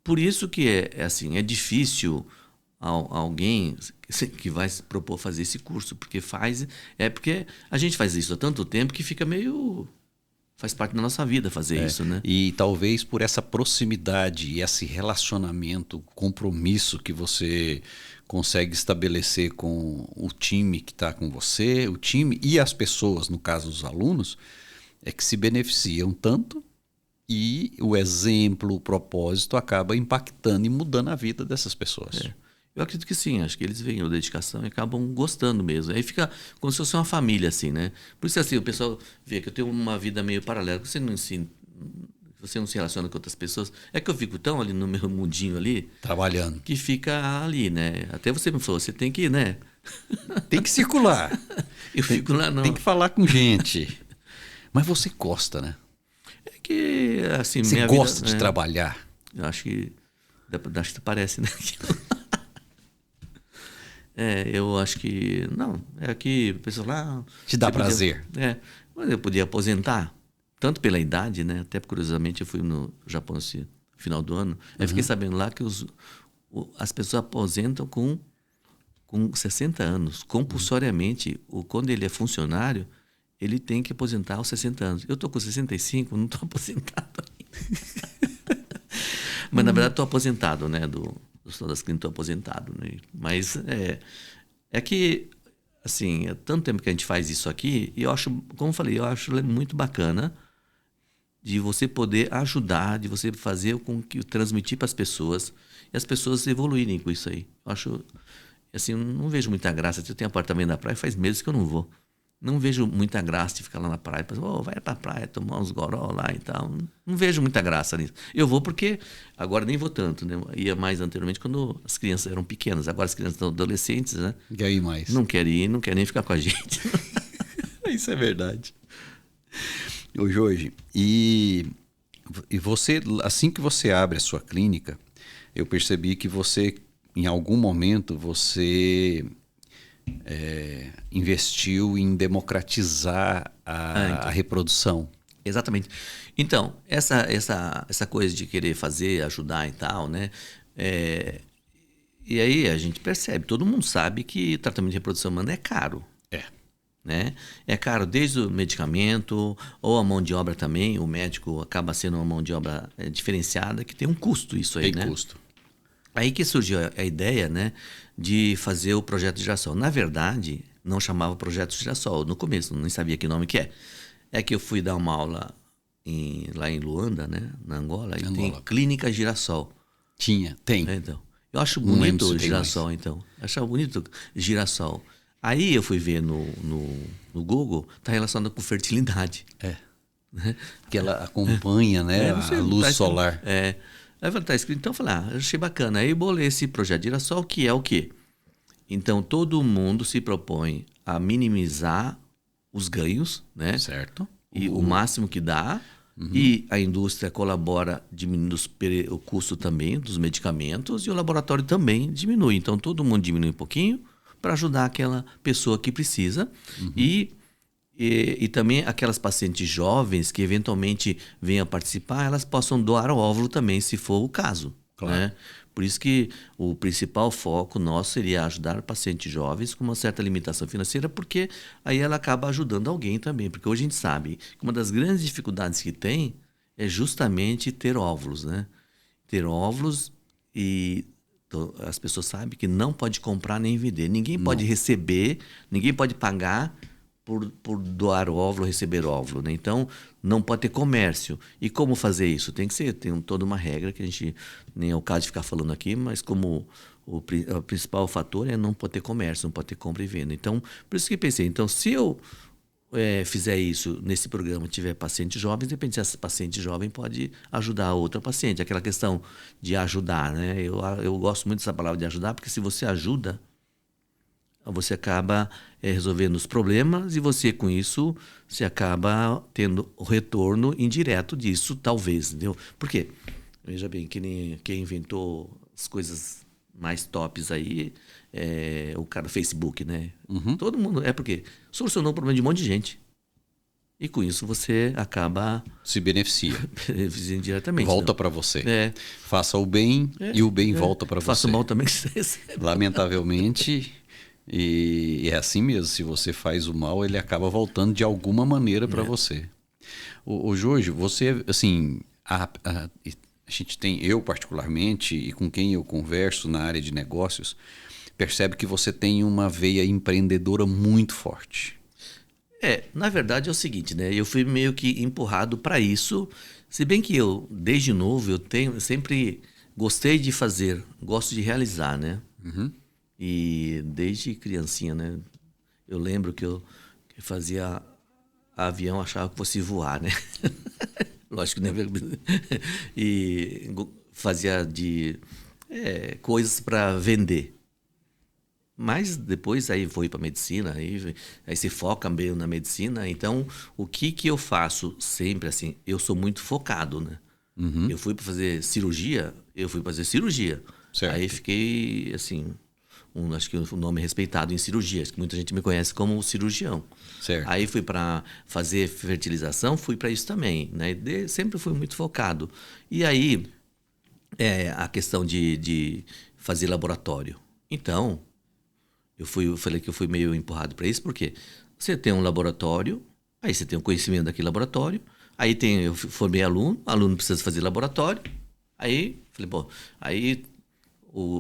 S2: Por isso que é difícil alguém que vai se propor fazer esse curso, porque porque a gente faz isso há tanto tempo que fica meio... Faz parte da nossa vida fazer isso, né?
S1: E talvez por essa proximidade e esse relacionamento, compromisso que você consegue estabelecer com o time que está com você, o time e as pessoas, no caso os alunos, é que se beneficiam tanto e o exemplo, o propósito acaba impactando e mudando a vida dessas pessoas.
S2: Eu acredito que sim, acho que eles veem a dedicação e acabam gostando mesmo. Aí fica como se fosse uma família, assim, né? Por isso assim, o pessoal vê que eu tenho uma vida meio paralela, você não se relaciona com outras pessoas. É que eu fico tão ali no meu mundinho ali...
S1: Trabalhando.
S2: Que fica ali, né? Até você me falou, você tem que, né?
S1: Tem que circular.
S2: Fico lá, não.
S1: Tem que falar com gente. Mas você gosta, né?
S2: que, assim,
S1: Você
S2: minha
S1: gosta
S2: vida,
S1: de trabalhar?
S2: Eu acho que parece, né? Eu acho que não. É que o pessoal lá
S1: Te dá prazer?
S2: Mas eu podia aposentar, tanto pela idade, né? Até curiosamente eu fui no Japão esse final do ano. Aí fiquei sabendo lá que as pessoas aposentam com 60 anos, compulsoriamente. Quando ele é funcionário, ele tem que aposentar aos 60 anos. Eu tô com 65, não tô aposentado ainda. Mas na verdade estou aposentado, né? Do Hospital das Clínicas estou aposentado, né? Mas é que assim, há tanto tempo que a gente faz isso aqui, e eu acho, como eu falei, eu acho muito bacana de você poder ajudar, de você fazer com que transmitir para as pessoas e as pessoas evoluírem com isso aí. Eu acho, assim, eu não vejo muita graça. Eu tenho apartamento na praia, faz meses que eu não vou. Não vejo muita graça de ficar lá na praia. Vai pra praia tomar uns goró lá e tal. Não vejo muita graça nisso. Eu vou porque agora nem vou tanto, né? Eu ia mais anteriormente quando as crianças eram pequenas. Agora as crianças estão adolescentes, né?
S1: E aí mais?
S2: Não querem ir, não querem nem ficar com a gente.
S1: Isso é verdade. Ô Jorge, e você, assim que você abre a sua clínica, eu percebi que você, em algum momento, você investiu em democratizar a reprodução.
S2: Exatamente. Então, essa coisa de querer fazer, ajudar e tal, né? E aí a gente percebe, todo mundo sabe que tratamento de reprodução humana é caro. Né? É caro desde o medicamento ou a mão de obra também. O médico acaba sendo uma mão de obra diferenciada, que tem um custo isso aí,
S1: Tem
S2: né?
S1: custo.
S2: Aí que surgiu a ideia, né, de fazer o Projeto Girassol. Na verdade, não chamava Projeto Girassol no começo, nem sabia que nome que é. É que eu fui dar uma aula lá em Luanda, né, na Angola, e tem Clínica Girassol.
S1: Tem.
S2: Então, eu acho
S1: Não lembro
S2: bonito
S1: se
S2: o
S1: tem
S2: girassol,
S1: mais.
S2: então. Achava bonito girassol. Aí eu fui ver no Google, está relacionado com fertilidade.
S1: Que ela acompanha, né,
S2: Não sei,
S1: a luz
S2: tá escrito,
S1: solar.
S2: Aí tá escrito, então eu falei, achei bacana. Aí bolei esse projeto de girassol, que é o quê? Então todo mundo se propõe a minimizar os ganhos, né?
S1: Certo.
S2: E o máximo que dá. E a indústria colabora diminuindo o custo também dos medicamentos e o laboratório também diminui. Então todo mundo diminui um pouquinho para ajudar aquela pessoa que precisa. E também aquelas pacientes jovens que eventualmente venham a participar, elas possam doar o óvulo também, se for o caso.
S1: Claro.
S2: Né? Por isso que o principal foco nosso seria ajudar pacientes jovens com uma certa limitação financeira, porque aí ela acaba ajudando alguém também. Porque hoje a gente sabe que uma das grandes dificuldades que tem é justamente ter óvulos. Né? Ter óvulos e as pessoas sabem que não pode comprar nem vender. Ninguém pode receber, ninguém pode pagar por doar óvulo, receber óvulo, né? Então, não pode ter comércio. E como fazer isso? Tem toda uma regra que a gente, nem é o caso de ficar falando aqui, mas como o principal fator é não pode ter comércio, não pode ter compra e venda. Então, por isso que pensei, então, se eu fizer isso nesse programa, tiver pacientes jovens, de repente essa paciente jovem pode ajudar a outra paciente. Aquela questão de ajudar, né? Eu gosto muito dessa palavra de ajudar, porque se você ajuda, você acaba resolvendo os problemas e você, com isso, você acaba tendo o retorno indireto disso, talvez, entendeu? Por quê? Veja bem, quem inventou as coisas mais tops aí é o cara do Facebook, né? Todo mundo, porque solucionou o problema de um monte de gente. E com isso você acaba
S1: se beneficia.
S2: Indiretamente.
S1: Volta para você. Faça o bem e o bem volta para você.
S2: Faça o mal também que você recebe.
S1: Lamentavelmente... E é assim mesmo, se você faz o mal, ele acaba voltando de alguma maneira para você. O Jorge, você, assim, a gente tem, eu particularmente, e com quem eu converso na área de negócios, percebe que você tem uma veia empreendedora muito forte.
S2: Na verdade é o seguinte, né? Eu fui meio que empurrado para isso, se bem que eu, desde novo, eu sempre gostei de fazer, gosto de realizar, né? E desde criancinha, né? Eu lembro que eu fazia avião, achava que fosse voar, né? Lógico, né? E fazia coisas para vender. Mas depois aí foi para medicina, aí se foca bem na medicina. Então, o que eu faço sempre assim? Eu sou muito focado, né? Eu fui para fazer cirurgia,
S1: Certo.
S2: Aí fiquei assim, acho que um nome respeitado em cirurgia, acho que muita gente me conhece como cirurgião.
S1: Certo.
S2: Aí fui para fazer fertilização, fui para isso também, né? Sempre fui muito focado. E aí a questão de fazer laboratório. Então, eu falei que eu fui meio empurrado para isso, porque você tem um laboratório, aí você tem o conhecimento daquele laboratório, aí eu formei aluno precisa fazer laboratório, aí falei, bom, aí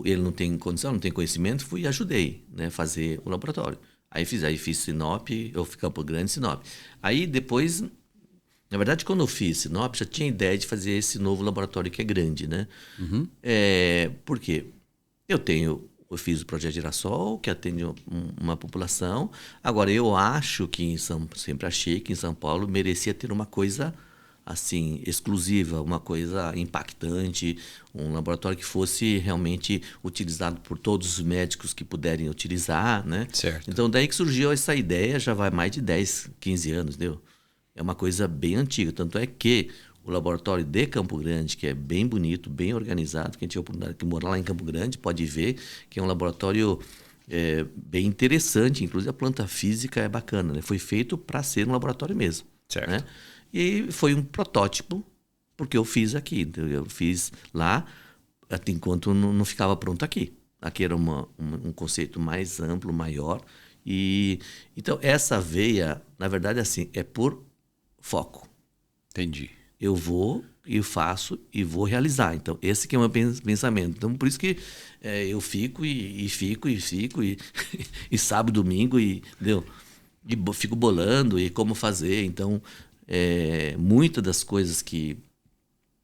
S2: ele não tem condição, não tem conhecimento, fui e ajudei, né, fazer o laboratório. Aí fiz Sinop, eu fui Campo Grande, Sinop. Aí depois, na verdade, quando eu fiz Sinop, já tinha ideia de fazer esse novo laboratório que é grande, né? Por quê? Eu fiz o projeto Girassol, que atende uma população. Agora, eu acho que sempre achei que em São Paulo merecia ter uma coisa assim exclusiva, uma coisa impactante, um laboratório que fosse realmente utilizado por todos os médicos que puderem utilizar, né?
S1: Certo.
S2: Então, daí que surgiu essa ideia, já vai mais de 10, 15 anos, entendeu? É uma coisa bem antiga. Tanto é que o laboratório de Campo Grande, que é bem bonito, bem organizado, quem tiver a oportunidade de morar lá em Campo Grande pode ver que é um laboratório bem interessante. Inclusive, a planta física é bacana, né? Foi feito para ser um laboratório mesmo.
S1: Certo.
S2: Né? E foi um protótipo, porque eu fiz aqui. Entendeu? Eu fiz lá, até enquanto não ficava pronto aqui. Aqui era um conceito mais amplo, maior. Então, essa veia, na verdade, assim, é por foco.
S1: Entendi.
S2: Eu vou e faço e vou realizar. Então, esse que é o meu pensamento. Então, por isso que eu fico e sábado, domingo, entendeu? E fico bolando e como fazer. Então, muitas das coisas que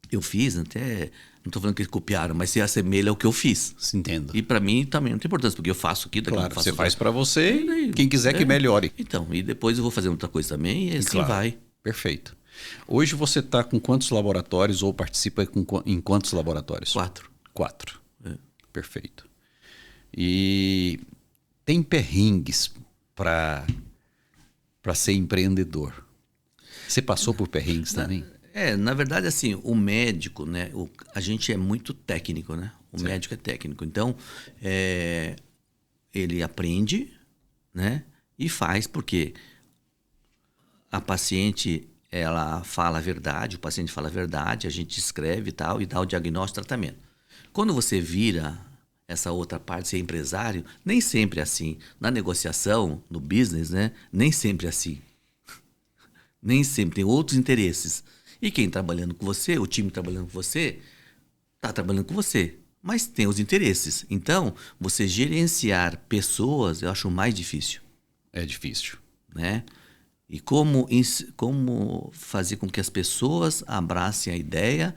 S2: eu fiz, até não estou falando que eles copiaram, mas se assemelha ao que eu fiz.
S1: Entendo.
S2: E para mim também não tem importância, porque eu faço aqui, daqui
S1: Claro,
S2: eu faço
S1: você faz para você e quem quiser que melhore.
S2: Então, e depois eu vou fazer outra coisa também e assim
S1: Claro.
S2: vai.
S1: Perfeito. Hoje você está com quantos laboratórios ou participa em quantos laboratórios?
S2: 4.
S1: 4. Perfeito. E tem perrengues para ser empreendedor? Você passou por perrengues também?
S2: Na verdade, assim, o médico, né? A gente é muito técnico, né? O
S1: Certo.
S2: médico é técnico. Então, ele aprende, né? E faz, porque a paciente, ela fala a verdade, o paciente fala a verdade, a gente escreve e tal, e dá o diagnóstico e tratamento. Quando você vira essa outra parte, ser empresário, nem sempre é assim. Na negociação, no business, né? Nem sempre é assim. Nem sempre, tem outros interesses. E quem trabalhando com você, o time trabalhando com você, está trabalhando com você. Mas tem os interesses. Então, você gerenciar pessoas, eu acho mais difícil.
S1: É difícil.
S2: Né? E como fazer com que as pessoas abracem a ideia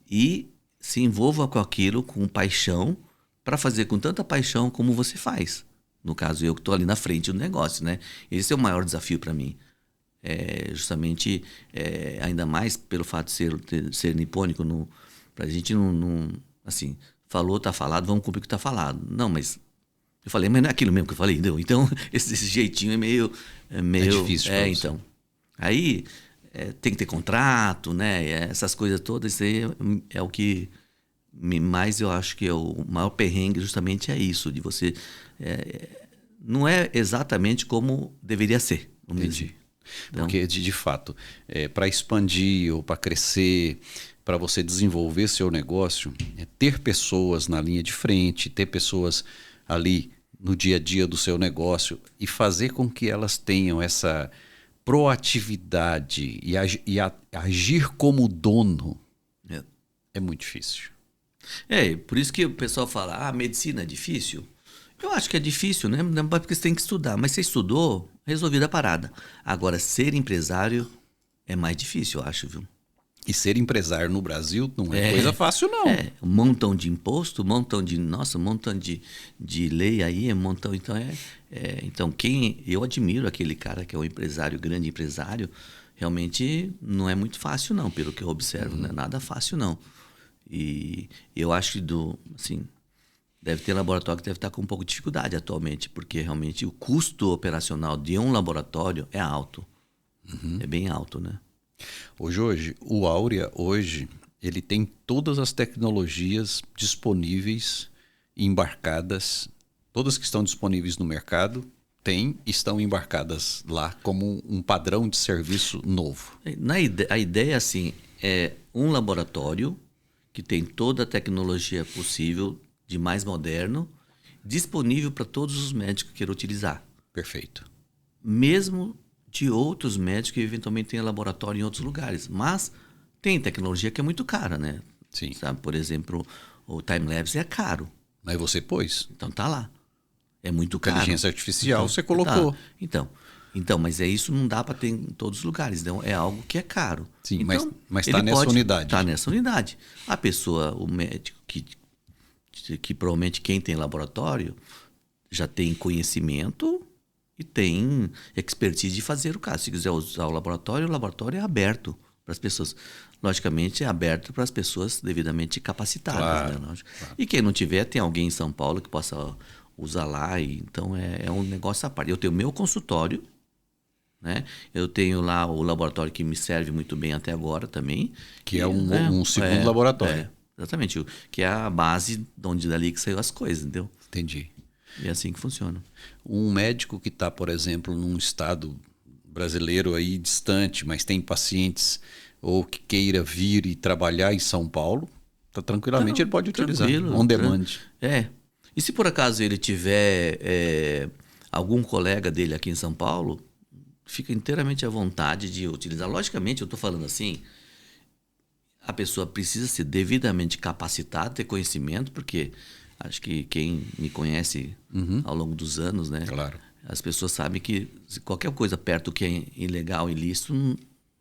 S2: e se envolvam com aquilo com paixão, para fazer com tanta paixão como você faz. No caso, eu que estou ali na frente do negócio. Né? Esse é o maior desafio para mim. Justamente, ainda mais pelo fato de ser nipônico, para a gente não. Assim, falou, está falado, vamos cumprir o que está falado. Não, mas. Eu falei, mas não é aquilo mesmo que eu falei, entendeu? Então, esse jeitinho é meio.
S1: É difícil.
S2: Então. Aí, tem que ter contrato, né? Essas coisas todas, isso aí é o que. Mais eu acho que é o maior perrengue, justamente é isso, de você. Não é exatamente como deveria ser.
S1: Entendi. Porque, de fato, para expandir ou para crescer, para você desenvolver seu negócio, ter pessoas na linha de frente, ter pessoas ali no dia a dia do seu negócio e fazer com que elas tenham essa proatividade e agir como dono é muito difícil.
S2: Por isso que o pessoal fala, medicina é difícil. Eu acho que é difícil, né? Porque você tem que estudar. Mas você estudou, resolvida a parada. Agora, ser empresário é mais difícil, eu acho, viu?
S1: E ser empresário no Brasil não é coisa fácil, não.
S2: Um montão de imposto, um montão de lei aí, um montão. Então, então, eu admiro aquele cara que é um empresário, grande empresário, realmente não é muito fácil, não, pelo que eu observo. Não é nada fácil, não. E eu acho que assim, Deve ter laboratório que deve estar com um pouco de dificuldade atualmente, porque realmente o custo operacional de um laboratório é alto. É bem alto, né?
S1: Hoje, o Áurea, ele tem todas as tecnologias disponíveis, embarcadas, todas que estão disponíveis no mercado, estão embarcadas lá como um padrão de serviço novo.
S2: A ideia, assim, é um laboratório que tem toda a tecnologia possível, de mais moderno, disponível para todos os médicos que queiram utilizar.
S1: Perfeito.
S2: Mesmo de outros médicos que eventualmente tenham laboratório em outros lugares. Mas tem tecnologia que é muito cara, né?
S1: Sim.
S2: Sabe? Por exemplo, o time-lapse é caro.
S1: Mas você pôs.
S2: Então tá lá. É muito caro.
S1: Inteligência artificial,
S2: então,
S1: você colocou.
S2: Tá. Então, mas isso não dá para ter em todos os lugares. Então, é algo que é caro.
S1: Sim,
S2: então,
S1: mas está nessa unidade.
S2: Está nessa unidade. A pessoa, o médico, que provavelmente quem tem laboratório, já tem conhecimento e tem expertise de fazer o caso. Se quiser usar o laboratório é aberto para as pessoas. Logicamente, é aberto para as pessoas devidamente capacitadas.
S1: Claro,
S2: né?
S1: claro.
S2: E quem não tiver, tem alguém em São Paulo que possa usar lá. Então, é um negócio à parte. Eu tenho meu consultório, né? Eu tenho lá o laboratório que me serve muito bem até agora também.
S1: Que é um segundo laboratório.
S2: Exatamente. Que é a base de onde dali que saiu as coisas, entendeu?
S1: Entendi.
S2: E é assim que funciona.
S1: Um médico que está, por exemplo, num estado brasileiro aí distante, mas tem pacientes ou que queira vir e trabalhar em São Paulo, tranquilamente ele pode utilizar. On demand.
S2: E se por acaso ele tiver algum colega dele aqui em São Paulo, fica inteiramente à vontade de utilizar. Logicamente, eu estou falando assim, a pessoa precisa ser devidamente capacitada, ter conhecimento, porque acho que quem me conhece ao longo dos anos, né?
S1: Claro.
S2: As pessoas sabem que qualquer coisa perto que é ilegal, ilícito,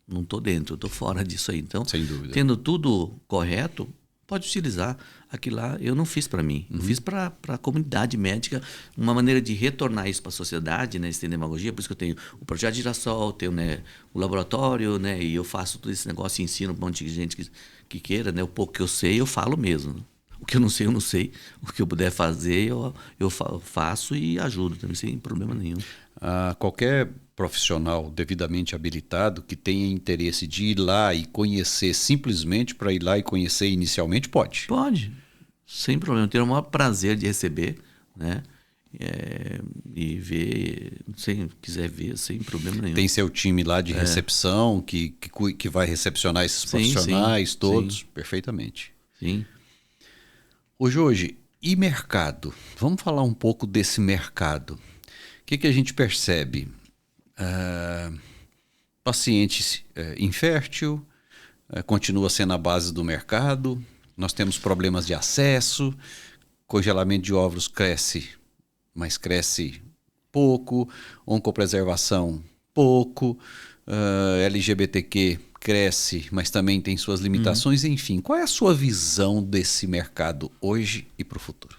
S2: não estou dentro, eu estou fora disso aí. Então,
S1: sem dúvida,
S2: tendo tudo correto, pode utilizar. Aquilo lá eu não fiz para mim, eu fiz para a comunidade médica, uma maneira de retornar isso para a sociedade, né, sem demagogia. Por isso que eu tenho o Projeto Girassol, tenho, né, o laboratório, né, e eu faço todo esse negócio e ensino para um monte de gente que queira, né, o pouco que eu sei eu falo mesmo. O que eu não sei, eu não sei. O que eu puder fazer, eu faço e ajudo também, sem problema nenhum.
S1: Qualquer profissional devidamente habilitado que tenha interesse de ir lá e conhecer, simplesmente para ir lá e conhecer inicialmente, pode?
S2: Pode, sem problema. Eu tenho o maior prazer de receber, né? E ver, se quiser ver, sem problema nenhum.
S1: Tem seu time lá de recepção que vai recepcionar esses profissionais todos?
S2: Sim.
S1: Perfeitamente.
S2: Sim.
S1: Hoje, e mercado? Vamos falar um pouco desse mercado. O que a gente percebe? Paciente infértil, continua sendo a base do mercado. Nós temos problemas de acesso, congelamento de óvulos cresce, mas cresce pouco, oncopreservação pouco, LGBTQ cresce, mas também tem suas limitações. Enfim, qual é a sua visão desse mercado hoje e para o futuro?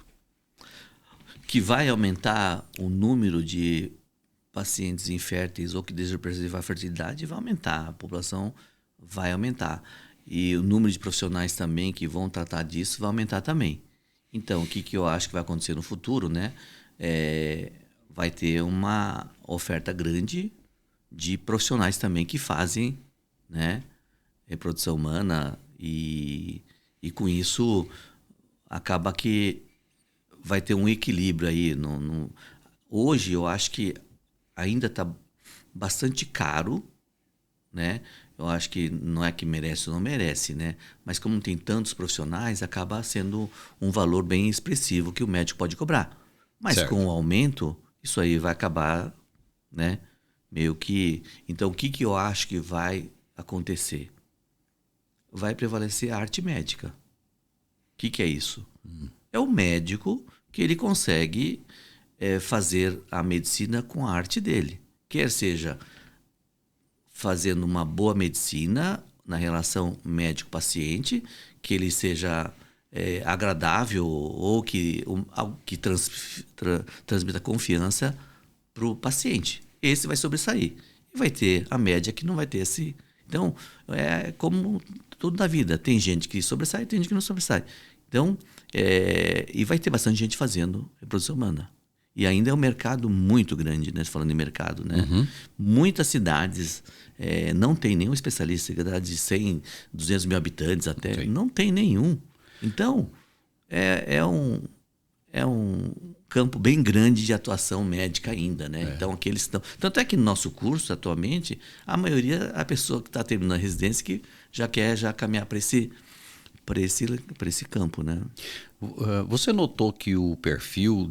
S2: Que vai aumentar o número de pacientes inférteis ou que desejam preservar a fertilidade, vai aumentar, a população vai aumentar. E o número de profissionais também que vão tratar disso vai aumentar também. Então, o que eu acho que vai acontecer no futuro, né? Vai ter uma oferta grande de profissionais também que fazem, né, reprodução humana e com isso acaba que vai ter um equilíbrio aí. Hoje eu acho que ainda está bastante caro, né? Eu acho que não é que merece ou não merece, né? Mas como tem tantos profissionais, acaba sendo um valor bem expressivo que o médico pode cobrar. Mas
S1: certo.
S2: Com o aumento, isso aí vai acabar, né? Meio que... Então, o que eu acho que vai acontecer? Vai prevalecer a arte médica. O que é isso? É o médico que ele consegue fazer a medicina com a arte dele. Quer seja fazendo uma boa medicina na relação médico-paciente, que ele seja agradável ou algo que transmita confiança para o paciente. Esse vai sobressair. E vai ter a média que não vai ter Então, é como tudo na vida. Tem gente que sobressai, tem gente que não sobressai. Então, e vai ter bastante gente fazendo reprodução humana. E ainda é um mercado muito grande, né? Falando em mercado, né? Muitas cidades não tem nenhum especialista, cidade de 100, 200 mil habitantes até, não tem nenhum. Então, é um campo bem grande de atuação médica ainda, né? Então, aqueles estão... Tanto é que no nosso curso, atualmente, a maioria, a pessoa que está terminando a residência que já quer caminhar para esse campo, né?
S1: Você notou que o perfil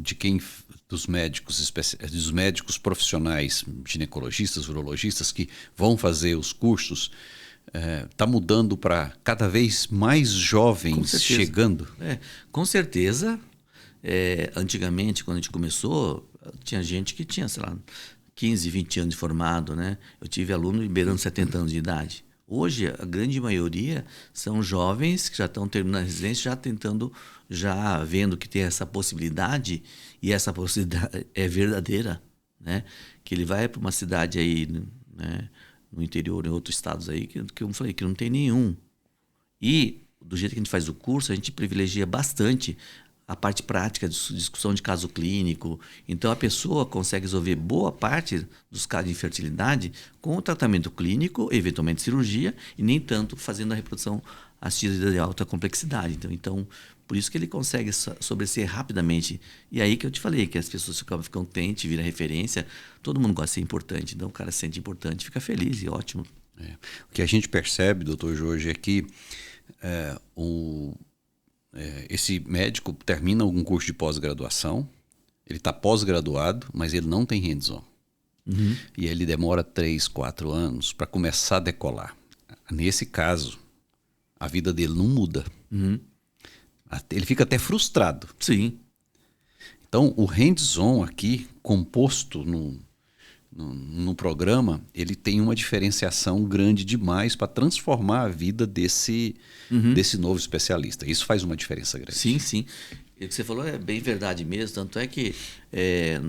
S1: dos médicos profissionais, ginecologistas, urologistas que vão fazer os cursos, está mudando para cada vez mais jovens chegando?
S2: Com certeza. Antigamente, quando a gente começou, tinha gente que tinha, sei lá, 15, 20 anos de formado, né? Eu tive aluno beirando 70 anos de idade. Hoje, a grande maioria são jovens que já estão terminando a residência, já vendo que tem essa possibilidade, e essa possibilidade é verdadeira, né? Que ele vai para uma cidade aí, né, no interior, em outros estados aí, que eu falei que não tem nenhum. E, do jeito que a gente faz o curso, a gente privilegia bastante a parte prática, de discussão de caso clínico. Então, a pessoa consegue resolver boa parte dos casos de infertilidade com o tratamento clínico, eventualmente cirurgia, e nem tanto fazendo a reprodução assistida de alta complexidade. Então, por isso que ele consegue sobresser rapidamente. E aí que eu te falei, que as pessoas ficam contentes, vira referência, todo mundo gosta de ser importante. Então, o cara se sente importante, fica feliz e ótimo.
S1: O que a gente percebe, doutor Jorge, é que esse médico termina algum curso de pós-graduação, ele está pós-graduado, mas ele não tem hands-on. E ele demora 3, 4 anos para começar a decolar. Nesse caso, a vida dele não muda. Ele fica até frustrado.
S2: Sim.
S1: Então, o hands-on aqui, composto no programa, ele tem uma diferenciação grande demais para transformar a vida desse novo especialista. Isso faz uma diferença grande.
S2: Sim, sim. O que você falou é bem verdade mesmo. Tanto é que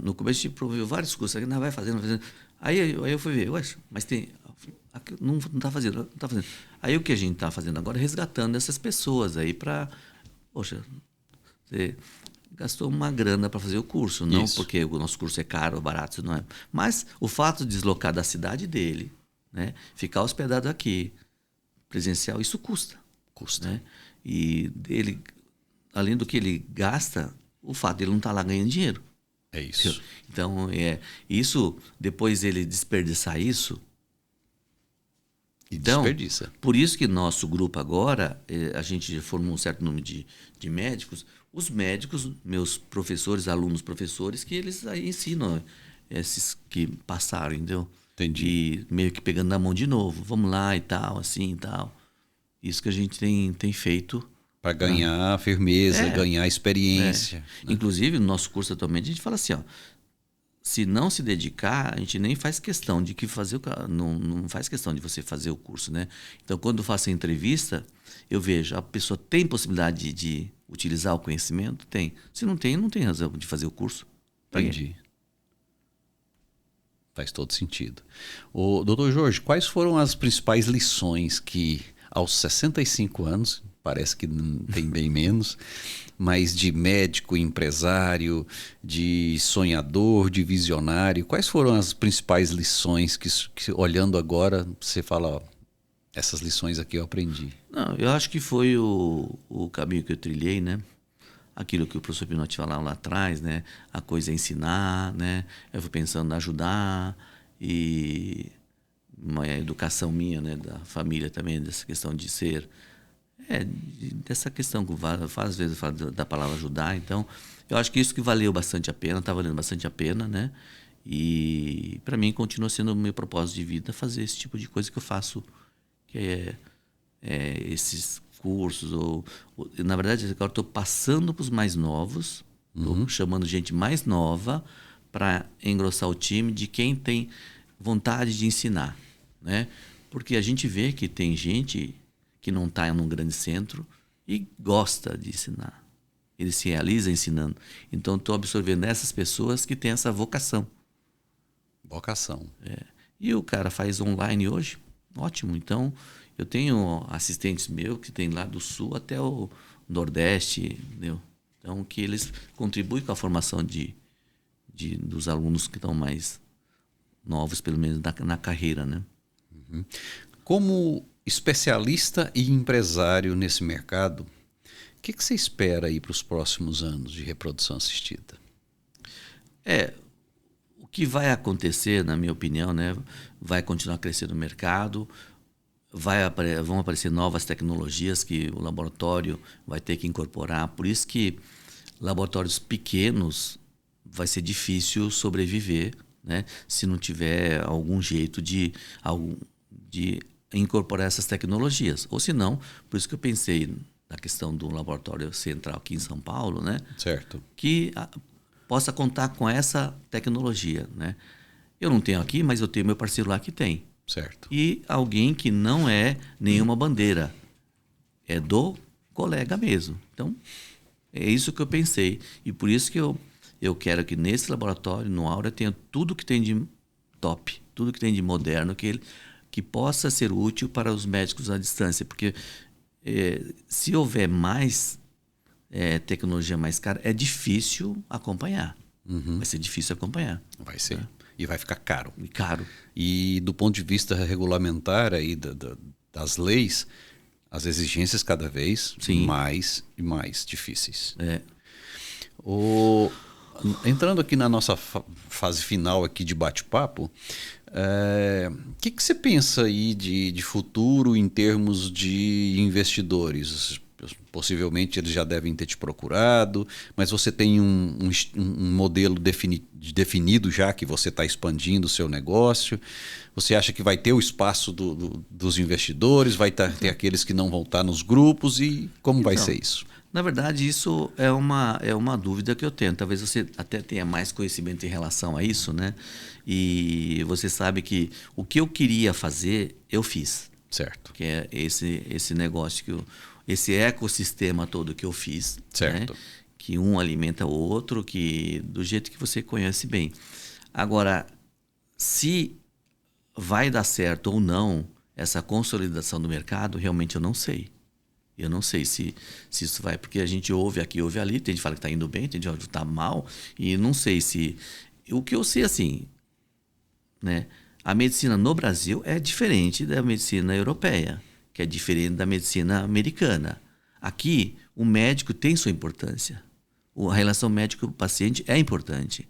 S2: no começo a gente promoveu vários cursos. Não vai fazendo, vai fazendo. Aí eu fui ver, mas tem... Não está fazendo, não está fazendo. Aí o que a gente está fazendo agora é resgatando essas pessoas aí para... Poxa, você gastou uma grana para fazer o curso, não
S1: Isso.
S2: porque o nosso curso é caro ou barato, não é. Mas o fato de deslocar da cidade dele, né, ficar hospedado aqui, presencial, isso custa. Né? E ele, além do que ele gasta, o fato de ele não estar lá ganhando dinheiro.
S1: É isso.
S2: Então, isso, depois ele desperdiçar isso... Então,
S1: desperdiça.
S2: Por isso que nosso grupo agora, a gente formou um certo número de médicos. Os médicos, meus professores, alunos professores, que eles aí ensinam esses que passaram, entendeu?
S1: Entendi.
S2: E meio que pegando na mão de novo. Vamos lá e tal, assim e tal. Isso que a gente tem feito.
S1: Para ganhar firmeza, ganhar experiência.
S2: Né? Inclusive, no nosso curso atualmente, a gente fala assim, ó, se não se dedicar, a gente nem faz questão de que fazer não faz questão de você fazer o curso, né? Então, quando eu faço a entrevista, eu vejo, a pessoa tem possibilidade de utilizar o conhecimento? Tem. Se não tem, não tem razão de fazer o curso.
S1: Entendi. Faz todo sentido. Doutor Jorge, quais foram as principais lições que, aos 65 anos, parece que tem bem menos, mas de médico, empresário, de sonhador, de visionário, quais foram as principais lições que olhando agora, você fala, ó, essas lições aqui eu aprendi?
S2: Não, eu acho que foi o caminho que eu trilhei, né? Aquilo que o professor Pinotti falava lá atrás, né? A coisa é ensinar, né? Eu fui pensando em ajudar e uma educação minha, né? Da família também, dessa questão de ser... dessa questão que às vezes fala da palavra ajudar. Então, eu acho que isso que valeu bastante a pena, está valendo bastante a pena, né? E para mim continua sendo o meu propósito de vida fazer esse tipo de coisa que eu faço, que esses cursos. Na verdade, agora estou passando para os mais novos, estou chamando gente mais nova para engrossar o time de quem tem vontade de ensinar, né? Porque a gente vê que tem gente que não está num grande centro e gosta de ensinar. Ele se realiza ensinando. Então, estou absorvendo essas pessoas que têm essa vocação.
S1: Vocação.
S2: E o cara faz online hoje, ótimo. Então, eu tenho assistentes meus que tem lá do sul até o Nordeste, entendeu? Então, que eles contribuem com a formação dos alunos que estão mais novos, pelo menos na carreira, né?
S1: Como especialista e empresário nesse mercado, o que você espera aí para os próximos anos de reprodução assistida?
S2: O que vai acontecer, na minha opinião, né? Vai continuar crescendo o mercado, vão aparecer novas tecnologias que o laboratório vai ter que incorporar. Por isso que laboratórios pequenos vai ser difícil sobreviver, né? Se não tiver algum jeito de incorporar essas tecnologias. Ou se não, por isso que eu pensei na questão do laboratório central aqui em São Paulo, né?
S1: Certo.
S2: Que possa contar com essa tecnologia, né? Eu não tenho aqui, mas eu tenho meu parceiro lá que tem.
S1: Certo.
S2: E alguém que não é nenhuma bandeira, é do colega mesmo. Então, é isso que eu pensei. E por isso que eu quero que nesse laboratório, no Aura, tenha tudo que tem de top, tudo que tem de moderno, que possa ser útil para os médicos à distância. Porque se houver mais tecnologia mais cara, é difícil acompanhar. Vai ser difícil acompanhar.
S1: Vai ser. E vai ficar caro.
S2: E caro.
S1: E do ponto de vista regulamentar aí das leis, as exigências cada vez mais e mais difíceis. Entrando aqui na nossa fase final aqui de bate-papo, o que você pensa aí de futuro em termos de investidores? Possivelmente eles já devem ter te procurado, mas você tem um modelo definido já que você está expandindo o seu negócio? Você acha que vai ter o espaço dos investidores, vai ter aqueles que não vão estar nos grupos e como vai ser isso?
S2: Na verdade, isso é uma dúvida que eu tenho. Talvez você até tenha mais conhecimento em relação a isso, né? E você sabe que o que eu queria fazer, eu fiz.
S1: Certo.
S2: Que é esse negócio, esse ecossistema todo que eu fiz.
S1: Certo.
S2: Né? Que um alimenta o outro, que do jeito que você conhece bem. Agora, se vai dar certo ou não essa consolidação do mercado, realmente eu não sei. Eu não sei se isso vai, porque a gente ouve aqui, ouve ali, tem gente que fala que está indo bem, tem gente que está mal, e não sei se... O que eu sei, assim, né? A medicina no Brasil é diferente da medicina europeia, que é diferente da medicina americana. Aqui, o médico tem sua importância. A relação médico-paciente é importante.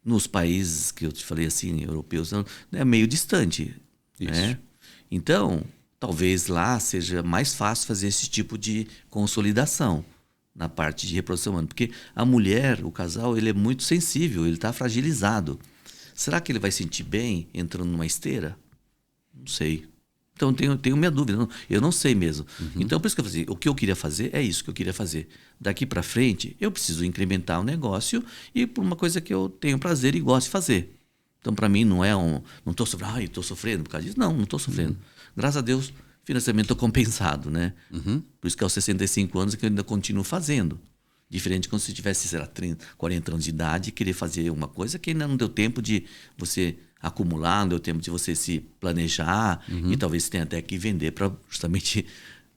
S2: Nos países que eu te falei assim, europeus, é meio distante.
S1: Isso.
S2: Né? Então... Talvez lá seja mais fácil fazer esse tipo de consolidação na parte de reprodução humana. Porque a mulher, o casal, ele é muito sensível, ele está fragilizado. Será que ele vai sentir bem entrando numa esteira? Não sei. Então, tenho minha dúvida. Eu não sei mesmo. Então, por isso que eu falei, o que eu queria fazer é isso que eu queria fazer. Daqui para frente, eu preciso incrementar o negócio e por uma coisa que eu tenho prazer e gosto de fazer. Então, para mim, não é não estou sofrendo, estou sofrendo por causa disso. Não estou sofrendo. Graças a Deus, financiamento é compensado, né? Por isso que aos 65 anos é que eu ainda continuo fazendo. Diferente de quando você tivesse, sei lá, 30, 40 anos de idade e querer fazer uma coisa que ainda não deu tempo de você acumular, não deu tempo de você se planejar e talvez você tenha até que vender para justamente,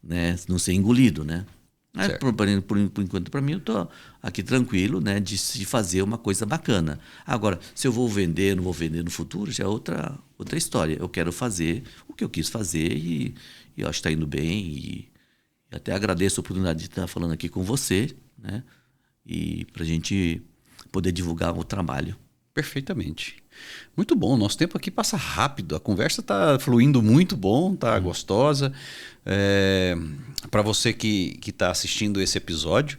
S2: né, não ser engolido, né? Mas, por enquanto, para mim, eu estou aqui tranquilo, né, de fazer uma coisa bacana. Agora, se eu vou vender, não vou vender no futuro, já é outra história. Eu quero fazer o que eu quis fazer e eu acho que está indo bem. E até agradeço a oportunidade de estar falando aqui com você, né, e para a gente poder divulgar o trabalho.
S1: Perfeitamente. Muito bom. Nosso tempo aqui passa rápido. A conversa está fluindo muito bom, está gostosa. Para você que está assistindo esse episódio,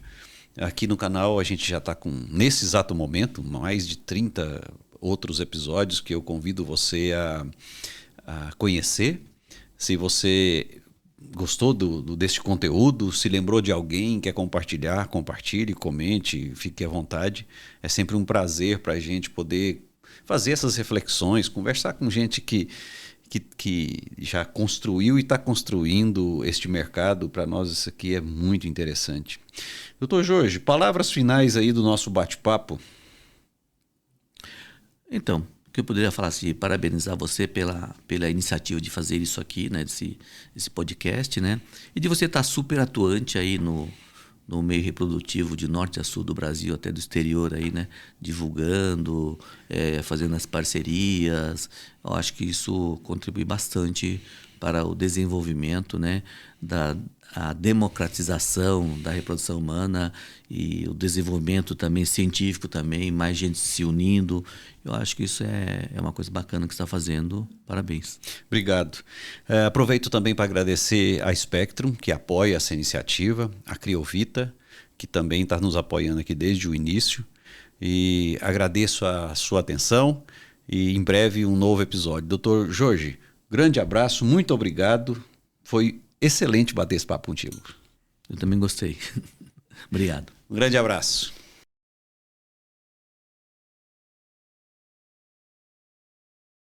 S1: aqui no canal a gente já está com, nesse exato momento, mais de 30 outros episódios que eu convido você a conhecer. Se você gostou deste conteúdo, se lembrou de alguém, quer compartilhar, compartilhe, comente, fique à vontade. É sempre um prazer para a gente poder fazer essas reflexões, conversar com gente que já construiu e está construindo este mercado. Para nós isso aqui é muito interessante. Doutor Jorge, palavras finais aí do nosso bate-papo.
S2: Então, que eu poderia falar assim, parabenizar você pela iniciativa de fazer isso aqui, né? Esse podcast, né? E de você estar super atuante aí no meio reprodutivo de norte a sul do Brasil, até do exterior aí, né? Divulgando, fazendo as parcerias. Eu acho que isso contribui bastante para o desenvolvimento, né? A democratização da reprodução humana e o desenvolvimento também científico também, mais gente se unindo. Eu acho que isso é uma coisa bacana que você está fazendo. Parabéns.
S1: Obrigado. Aproveito também para agradecer a Spectrum, que apoia essa iniciativa, a Criovita, que também está nos apoiando aqui desde o início. E agradeço a sua atenção e em breve um novo episódio. Dr. Jorge, grande abraço, muito obrigado. Foi excelente bater esse papo contigo.
S2: Eu também gostei. Obrigado.
S1: Um grande abraço.